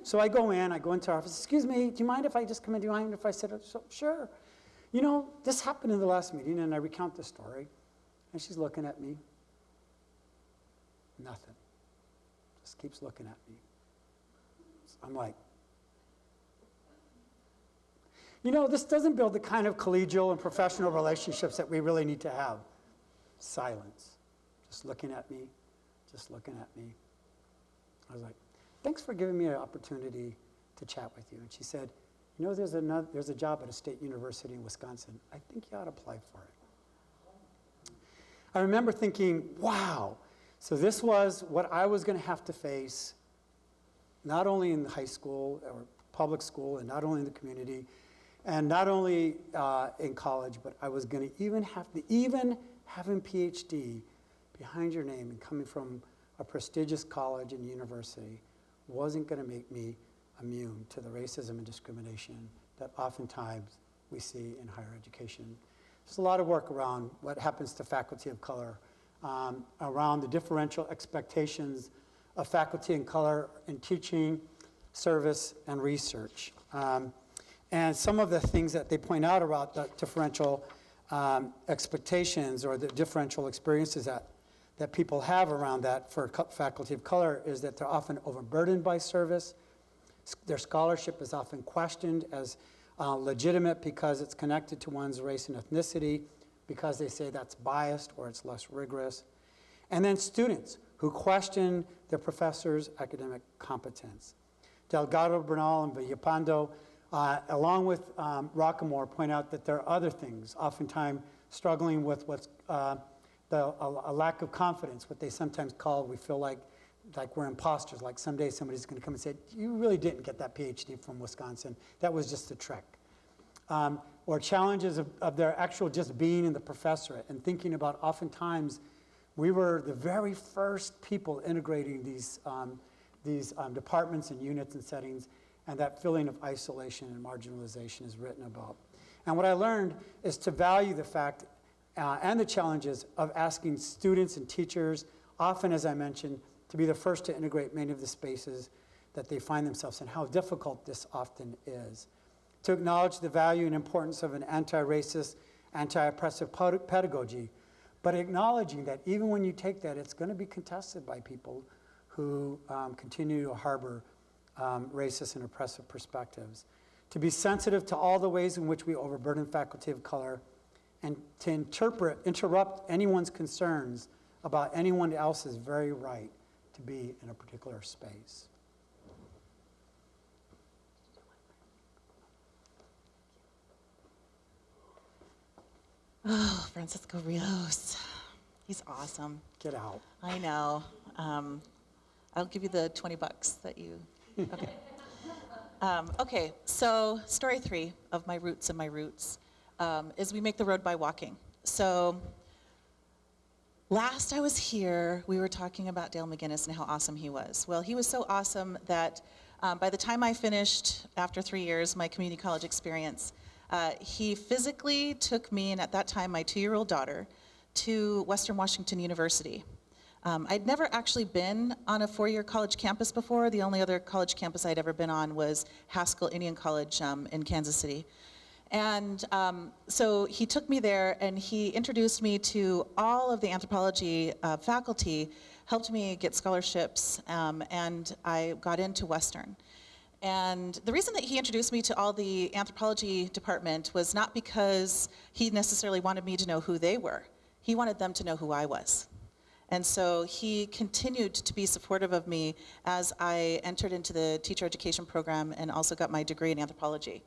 So I go into our office. Excuse me, do you mind if I just come in? Do you mind if I sit up? So, sure. You know, this happened in the last meeting, and I recount the story. And she's looking at me. Nothing. Just keeps looking at me. I'm like, you know, this doesn't build the kind of collegial and professional relationships that we really need to have. Silence. Just looking at me. Just looking at me. I was like, thanks for giving me an opportunity to chat with you. And she said, you know, there's a job at a state university in Wisconsin. I think you ought to apply for it. I remember thinking, wow. So this was what I was going to have to face, not only in high school or public school, and not only in the community, and not only in college, but I was going to even having PhD behind your name and coming from a prestigious college and university wasn't going to make me immune to the racism and discrimination that oftentimes we see in higher education. There's a lot of work around what happens to faculty of color, around the differential expectations of faculty of color in teaching, service, and research. And some of the things that they point out about the differential expectations or the differential experiences that people have around that for faculty of color is that they're often overburdened by service. Their scholarship is often questioned as legitimate because it's connected to one's race and ethnicity, because they say that's biased or it's less rigorous. And then students who question their professors' academic competence. Delgado, Bernal, and Villapando, along with Rockamore, point out that there are other things, oftentimes struggling with what's a lack of confidence, what they sometimes call, we feel like we're imposters, like someday somebody's going to come and say, you really didn't get that PhD from Wisconsin. That was just a trick. Or challenges of their actual just being in the professorate and thinking about oftentimes We were the very first people integrating these departments and units and settings, and that feeling of isolation and marginalization is written about. And what I learned is to value the fact and the challenges of asking students and teachers, often, as I mentioned, to be the first to integrate many of the spaces that they find themselves in, how difficult this often is. To acknowledge the value and importance of an anti-racist, anti-oppressive pedagogy, but acknowledging that even when you take that, it's going to be contested by people who continue to harbor racist and oppressive perspectives. To be sensitive to all the ways in which we overburden faculty of color, and to interrupt anyone's concerns about anyone else's very right to be in a particular space. Oh, Francisco Rios. He's awesome. Get out. I know. I'll give you the $20 that you, okay. Okay, so story 3 of my roots and my roots is we make the road by walking. So last I was here, we were talking about Dale McGinnis and how awesome he was. Well, he was so awesome that by the time I finished, after 3 years, my community college experience, he physically took me, and at that time my 2-year-old daughter, to Western Washington University. I'd never actually been on a 4-year college campus before. The only other college campus I'd ever been on was Haskell Indian College in Kansas City. And so he took me there and he introduced me to all of the anthropology faculty, helped me get scholarships, and I got into Western. And the reason that he introduced me to all the anthropology department was not because he necessarily wanted me to know who they were. He wanted them to know who I was. And so he continued to be supportive of me as I entered into the teacher education program and also got my degree in anthropology.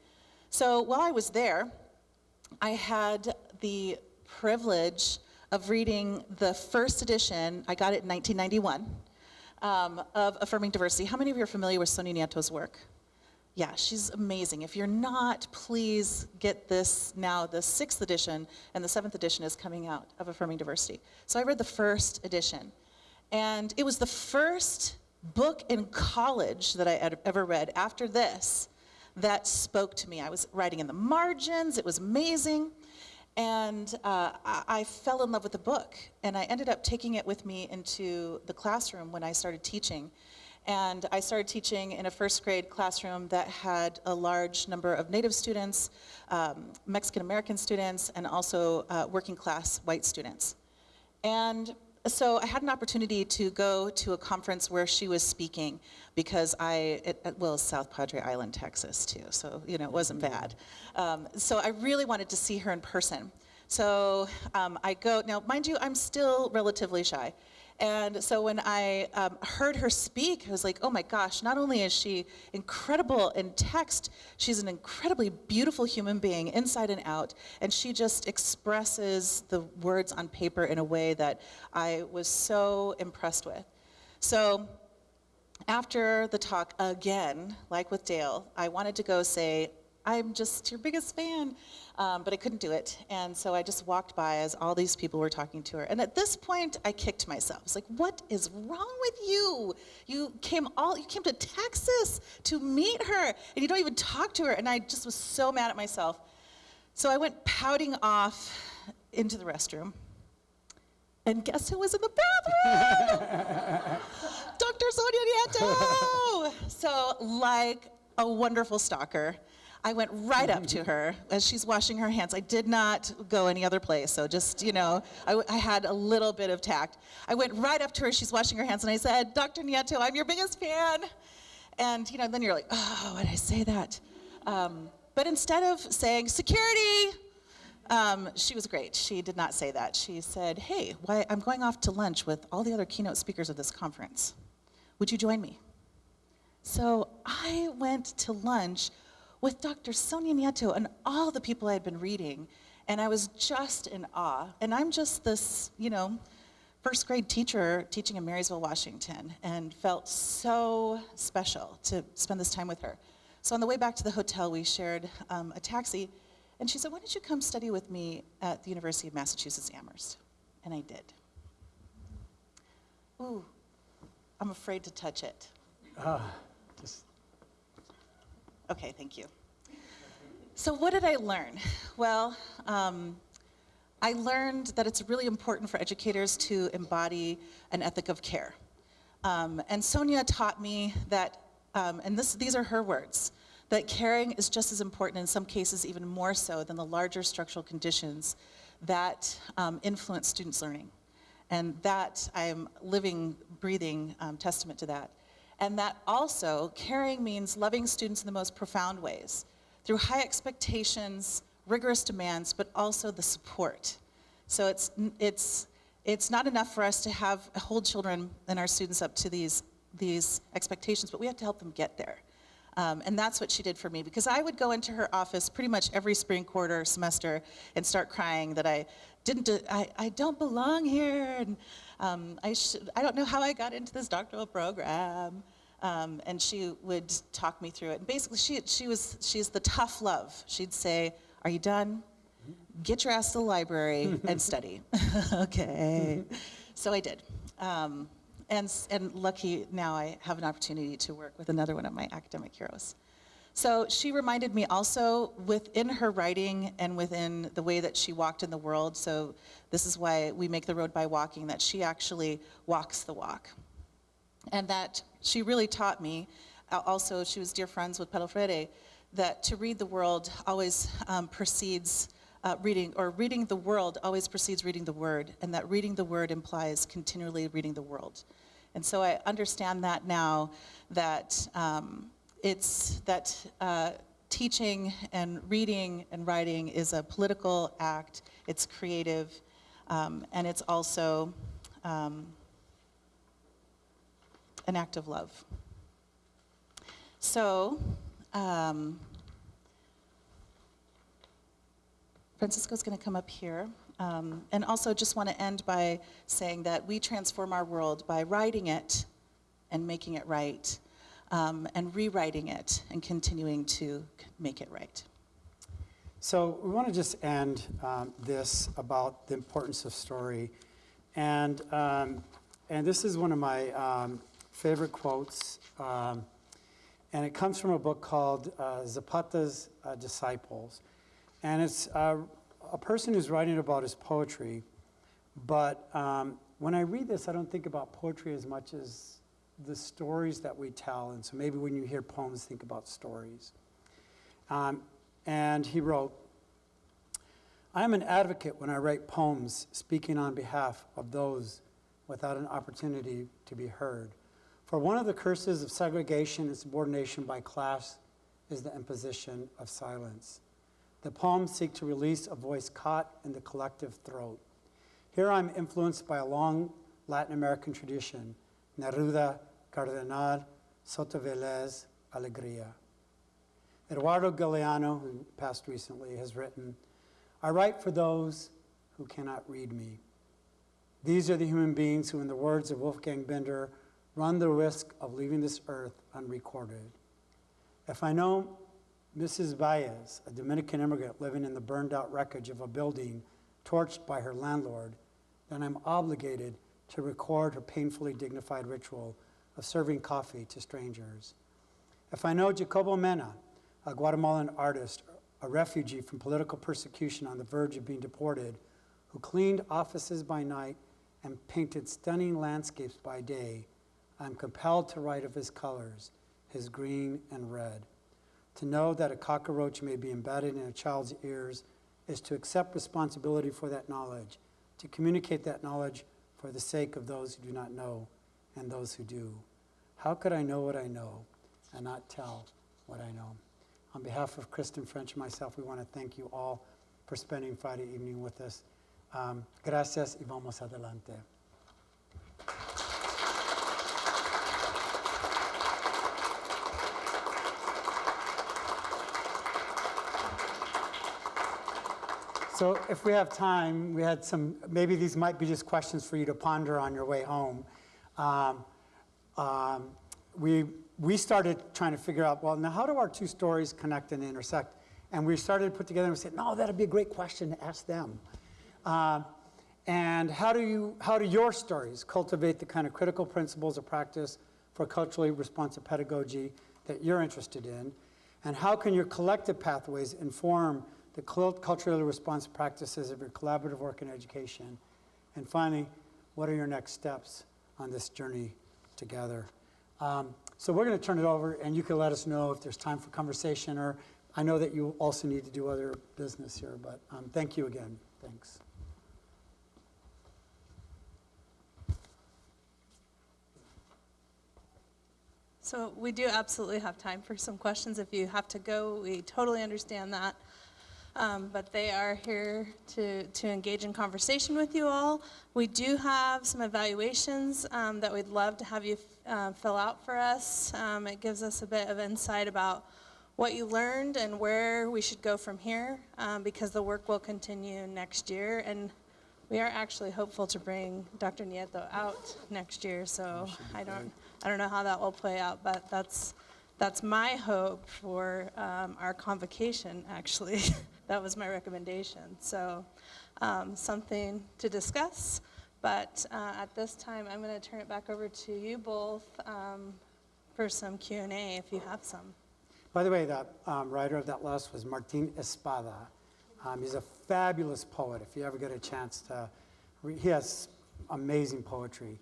So while I was there, I had the privilege of reading the first edition, I got it in 1991, of Affirming Diversity. How many of you are familiar with Sonia Nieto's work? Yeah, she's amazing. If you're not, please get this now. The 6th edition and the 7th edition is coming out of Affirming Diversity. So I read the first edition. And it was the first book in college that I had ever read after this that spoke to me. I was writing in the margins. It was amazing. And I fell in love with the book. And I ended up taking it with me into the classroom when I started teaching. And I started teaching in a 1st grade classroom that had a large number of Native students, Mexican-American students, and also working class white students. And so I had an opportunity to go to a conference where she was speaking because well, South Padre Island, Texas too, so it wasn't bad. So I really wanted to see her in person. So I go, now mind you, I'm still relatively shy. And so when I heard her speak, I was like, oh my gosh, not only is she incredible in text, she's an incredibly beautiful human being inside and out, and she just expresses the words on paper in a way that I was so impressed with. So after the talk, again, like with Dale, I wanted to go say, I'm just your biggest fan, but I couldn't do it. And so I just walked by as all these people were talking to her. And at this point, I kicked myself. I was like, what is wrong with you? You came to Texas to meet her, and you don't even talk to her. And I just was so mad at myself. So I went pouting off into the restroom. And guess who was in the bathroom? Dr. Sonia Nieto! So like a wonderful stalker, I went right up to her as she's washing her hands. I did not go any other place, so just, I had a little bit of tact. I went right up to her, she's washing her hands, and I said, Dr. Nieto, I'm your biggest fan. And, then you're like, oh, why did I say that? But instead of saying, security, she was great. She did not say that. She said, hey, I'm going off to lunch with all the other keynote speakers of this conference. Would you join me? So I went to lunch with Dr. Sonia Nieto and all the people I had been reading, and I was just in awe. And I'm just this, 1st grade teacher teaching in Marysville, Washington, and felt so special to spend this time with her. So on the way back to the hotel, we shared a taxi, and she said, why don't you come study with me at the University of Massachusetts Amherst? And I did. Ooh, I'm afraid to touch it. Just Okay, thank you. So what did I learn? Well, I learned that it's really important for educators to embody an ethic of care. And Sonia taught me that, and these are her words, that caring is just as important, in some cases even more so, than the larger structural conditions that influence students' learning. And that I am living, breathing testament to that. And that also, caring means loving students in the most profound ways, through high expectations, rigorous demands, but also the support. So it's not enough for us to hold children and our students up to these expectations, but we have to help them get there. And that's what she did for me, because I would go into her office pretty much every spring quarter semester and start crying that I don't belong here, and I don't know how I got into this doctoral program. And she would talk me through it. And basically, she's the tough love. She'd say, "Are you done? Get your ass to the library and study." Okay. So I did. And lucky now I have an opportunity to work with another one of my academic heroes. So she reminded me also, within her writing and within the way that she walked in the world, so this is why we make the road by walking, that she actually walks the walk. And that she really taught me, also she was dear friends with Pedro Freire, that to read the world always precedes reading the world always precedes reading the word, and that reading the word implies continually reading the world. And so I understand that now, that teaching and reading and writing is a political act, it's creative, and it's also an act of love. So, Francisco's going to come up here. And also just want to end by saying that we transform our world by writing it and making it right, and rewriting it and continuing to make it right. So we want to just end this about the importance of story. And this is one of my favorite quotes. And it comes from a book called Zapata's Disciples. And it's a person who's writing about his poetry. But when I read this, I don't think about poetry as much as the stories that we tell. And so maybe when you hear poems, think about stories. And he wrote, "I am an advocate when I write poems speaking on behalf of those without an opportunity to be heard. For one of the curses of segregation and subordination by class is the imposition of silence. The poems seek to release a voice caught in the collective throat. Here I'm influenced by a long Latin American tradition, Neruda, Cardenal, Soto Vélez, Alegría." Eduardo Galeano, who passed recently, has written, "I write for those who cannot read me. These are the human beings who, in the words of Wolfgang Bender, run the risk of leaving this earth unrecorded. If I know Mrs. Baez, a Dominican immigrant living in the burned out wreckage of a building torched by her landlord, then I'm obligated to record her painfully dignified ritual of serving coffee to strangers. If I know Jacobo Mena, a Guatemalan artist, a refugee from political persecution on the verge of being deported, who cleaned offices by night and painted stunning landscapes by day, I'm compelled to write of his colors, his green and red. To know that a cockroach may be embedded in a child's ears is to accept responsibility for that knowledge, to communicate that knowledge for the sake of those who do not know and those who do. How could I know what I know and not tell what I know?" On behalf of Kristen, French, and myself, we want to thank you all for spending Friday evening with us. Gracias y vamos adelante. So if we have time, we had some, maybe these might be just questions for you to ponder on your way home. We started trying to figure out, well, now how do our two stories connect and intersect? And we started to put together and we said, no, that'd be a great question to ask them. And how do your stories cultivate the kind of critical principles of practice for culturally responsive pedagogy that you're interested in? And how can your collective pathways inform the culturally responsive practices of your collaborative work in education? And finally, what are your next steps on this journey together? So we're going to turn it over, and you can let us know if there's time for conversation, or I know that you also need to do other business here, but thank you again. Thanks. So we do absolutely have time for some questions. If you have to go, we totally understand that. But they are here to engage in conversation with you all. We do have some evaluations that we'd love to have you fill out for us. It gives us a bit of insight about what you learned and where we should go from here, because the work will continue next year. And we are actually hopeful to bring Dr. Nieto out next year, so I don't know how that will play out, but that's my hope for our convocation, actually. That was my recommendation. So something to discuss, but at this time, I'm going to turn it back over to you both for some Q&A if you have some. By the way, that writer of that last was Martin Espada. He's a fabulous poet. If you ever get a chance to read, he has amazing poetry.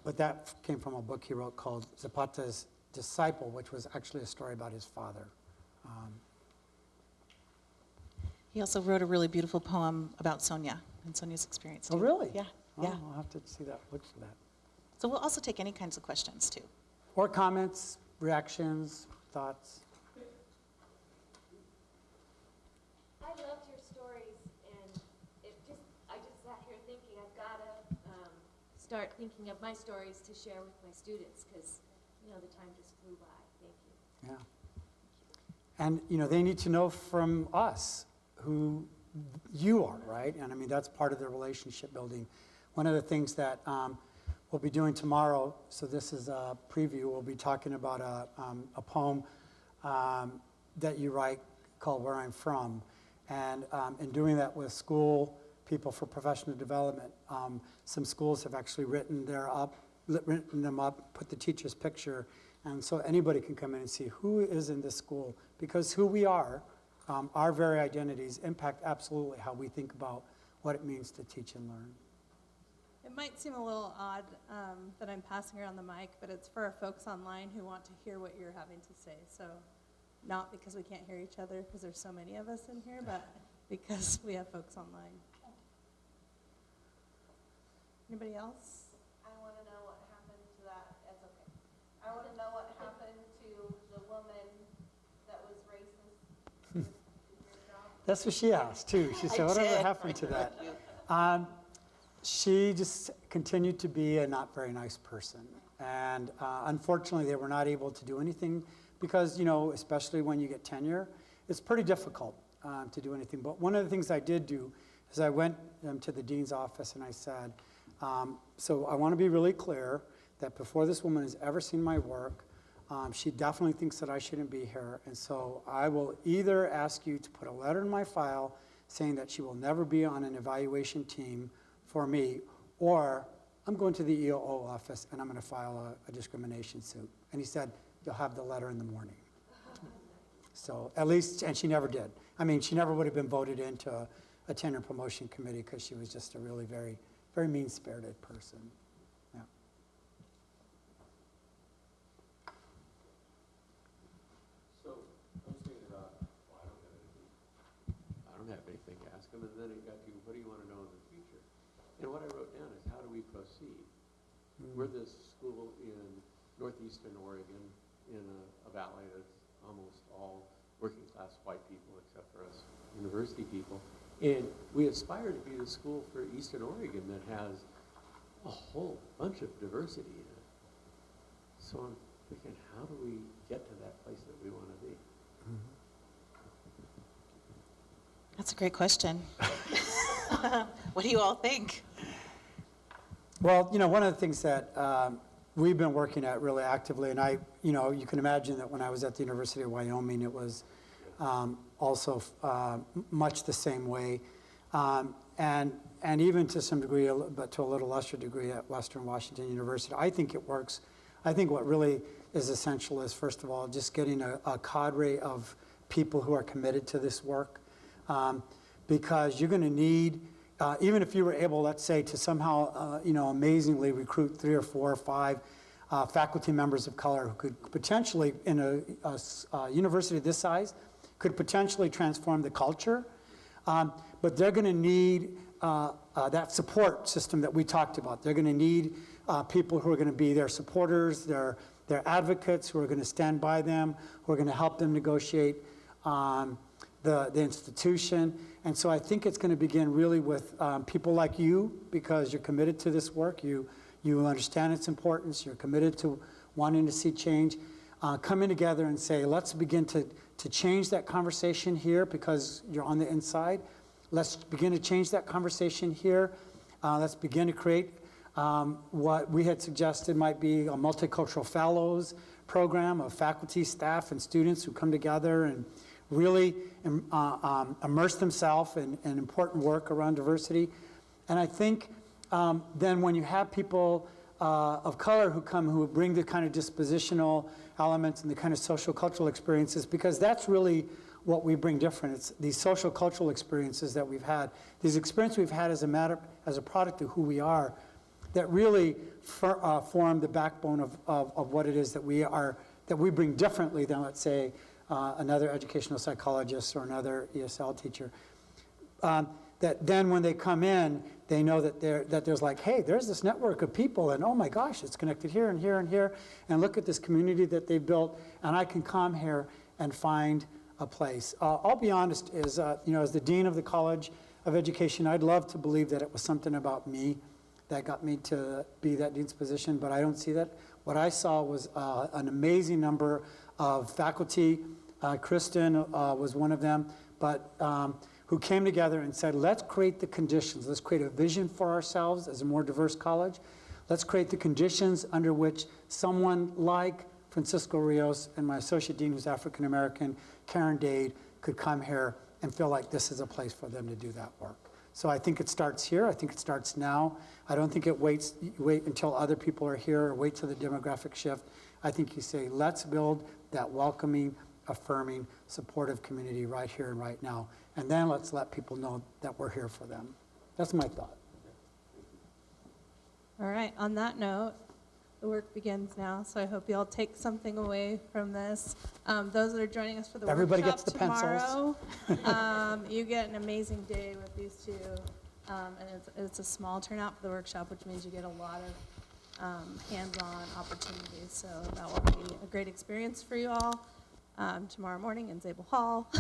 But that came from a book he wrote called Zapata's Disciple, which was actually a story about his father. He also wrote a really beautiful poem about Sonia and Sonia's experience. Oh, too. really? Yeah, Oh, yeah. I'll have to see that. Look for that. So we'll also take any kinds of questions, too. Or comments, reactions, thoughts. I loved your stories, and I just sat here thinking I've got to start thinking of my stories to share with my students, because the time just flew by. Thank you. Yeah. And they need to know from us who you are, right? And I mean, that's part of the relationship building. One of the things that we'll be doing tomorrow, so this is a preview, we'll be talking about a poem that you write called Where I'm From. And in doing that with school people for professional development, some schools have actually written them up, put the teacher's picture, and so anybody can come in and see who is in this school, because who we are, our very identities impact absolutely how we think about what it means to teach and learn. It might seem a little odd that I'm passing around the mic, but it's for our folks online who want to hear what you're having to say. So not because we can't hear each other, because there's so many of us in here, but because we have folks online. Anybody else? I want to know what happened to that. That's okay. I want to know what happened to the woman that was racist. With your job. That's what she asked too. She said, whatever did. happened to that? She just continued to be a not very nice person. And unfortunately, they were not able to do anything because, especially when you get tenure, it's pretty difficult to do anything. But one of the things I did do is I went to the dean's office and I said, so I want to be really clear that before this woman has ever seen my work, she definitely thinks that I shouldn't be here. And so I will either ask you to put a letter in my file saying that she will never be on an evaluation team for me, or I'm going to the EOU office and I'm going to file a discrimination suit. And he said, you'll have the letter in the morning. So at least, and she never did. I mean, she never would have been voted into a tenure promotion committee because she was just a really very, very mean-spirited person. Yeah. So I was thinking about, well, I don't have anything to ask him, and then it got to, what do you want to know in the future? And what I wrote down is, how do we proceed? We're this school in northeastern Oregon, in a valley that's almost all working class white people, except for us university people. And we aspire to be the school for Eastern Oregon that has a whole bunch of diversity in it. So I'm thinking, how do we get to that place that we want to be? That's a great question. What do you all think? Well, one of the things that we've been working at really actively, and you can imagine that when I was at the University of Wyoming, it was also much the same way. And even to some degree, but to a little lesser degree at Western Washington University. I think it works. I think what really is essential is, first of all, just getting a cadre of people who are committed to this work. Because you're going to need, even if you were able, let's say, to somehow, amazingly recruit 3 or 4 or 5 faculty members of color who could potentially, in a university this size, could potentially transform the culture. But they're going to need that support system that we talked about. They're going to need people who are going to be their supporters, their advocates, who are going to stand by them, who are going to help them negotiate the institution. And so I think it's going to begin really with people like you, because you're committed to this work. You understand its importance. You're committed to wanting to see change. Coming together and say, let's begin to change that conversation here because you're on the inside. Let's begin to change that conversation here. Let's begin to create what we had suggested might be a multicultural fellows program of faculty, staff, and students who come together and really immerse themselves in important work around diversity. And I think then when you have people of color who come, who bring the kind of dispositional elements and the kind of social cultural experiences, because that's really what we bring different. It's these social cultural experiences that we've had, these experiences we've had as a product of who we are, that really form the backbone of what it is that we bring differently than, let's say, another educational psychologist or another ESL teacher. That then when they come in, they know that there's like, hey, there's this network of people, and oh my gosh, it's connected here and here and here, and look at this community that they've built, and I can come here and find a place. I'll be honest, as the Dean of the College of Education, I'd love to believe that it was something about me that got me to be that dean's position, but I don't see that. What I saw was an amazing number of faculty. Kristen was one of them, but who came together and said, let's create the conditions. Let's create a vision for ourselves as a more diverse college. Let's create the conditions under which someone like Francisco Rios and my associate dean, who's African American, Karen Dade, could come here and feel like this is a place for them to do that work. So I think it starts here. I think it starts now. I don't think it wait until other people are here or wait till the demographic shift. I think you say, let's build that welcoming, affirming, supportive community right here and right now. And then let's let people know that we're here for them. That's my thought. All right, on that note, the work begins now, so I hope you all take something away from this. Those that are joining us for the Everybody workshop gets the tomorrow, you get an amazing day with these two. And it's a small turnout for the workshop, which means you get a lot of hands-on opportunities. So that will be a great experience for you all tomorrow morning in Zabel Hall.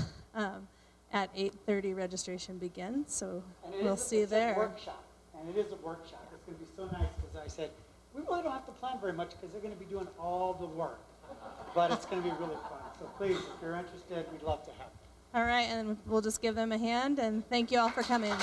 At 8:30 registration begins, so we'll see you there. It's a workshop, and it is a workshop. It's going to be so nice because I said, we really don't have to plan very much because they're going to be doing all the work. But it's going to be really fun. So please, if you're interested, we'd love to have you. All right, and we'll just give them a hand, and thank you all for coming.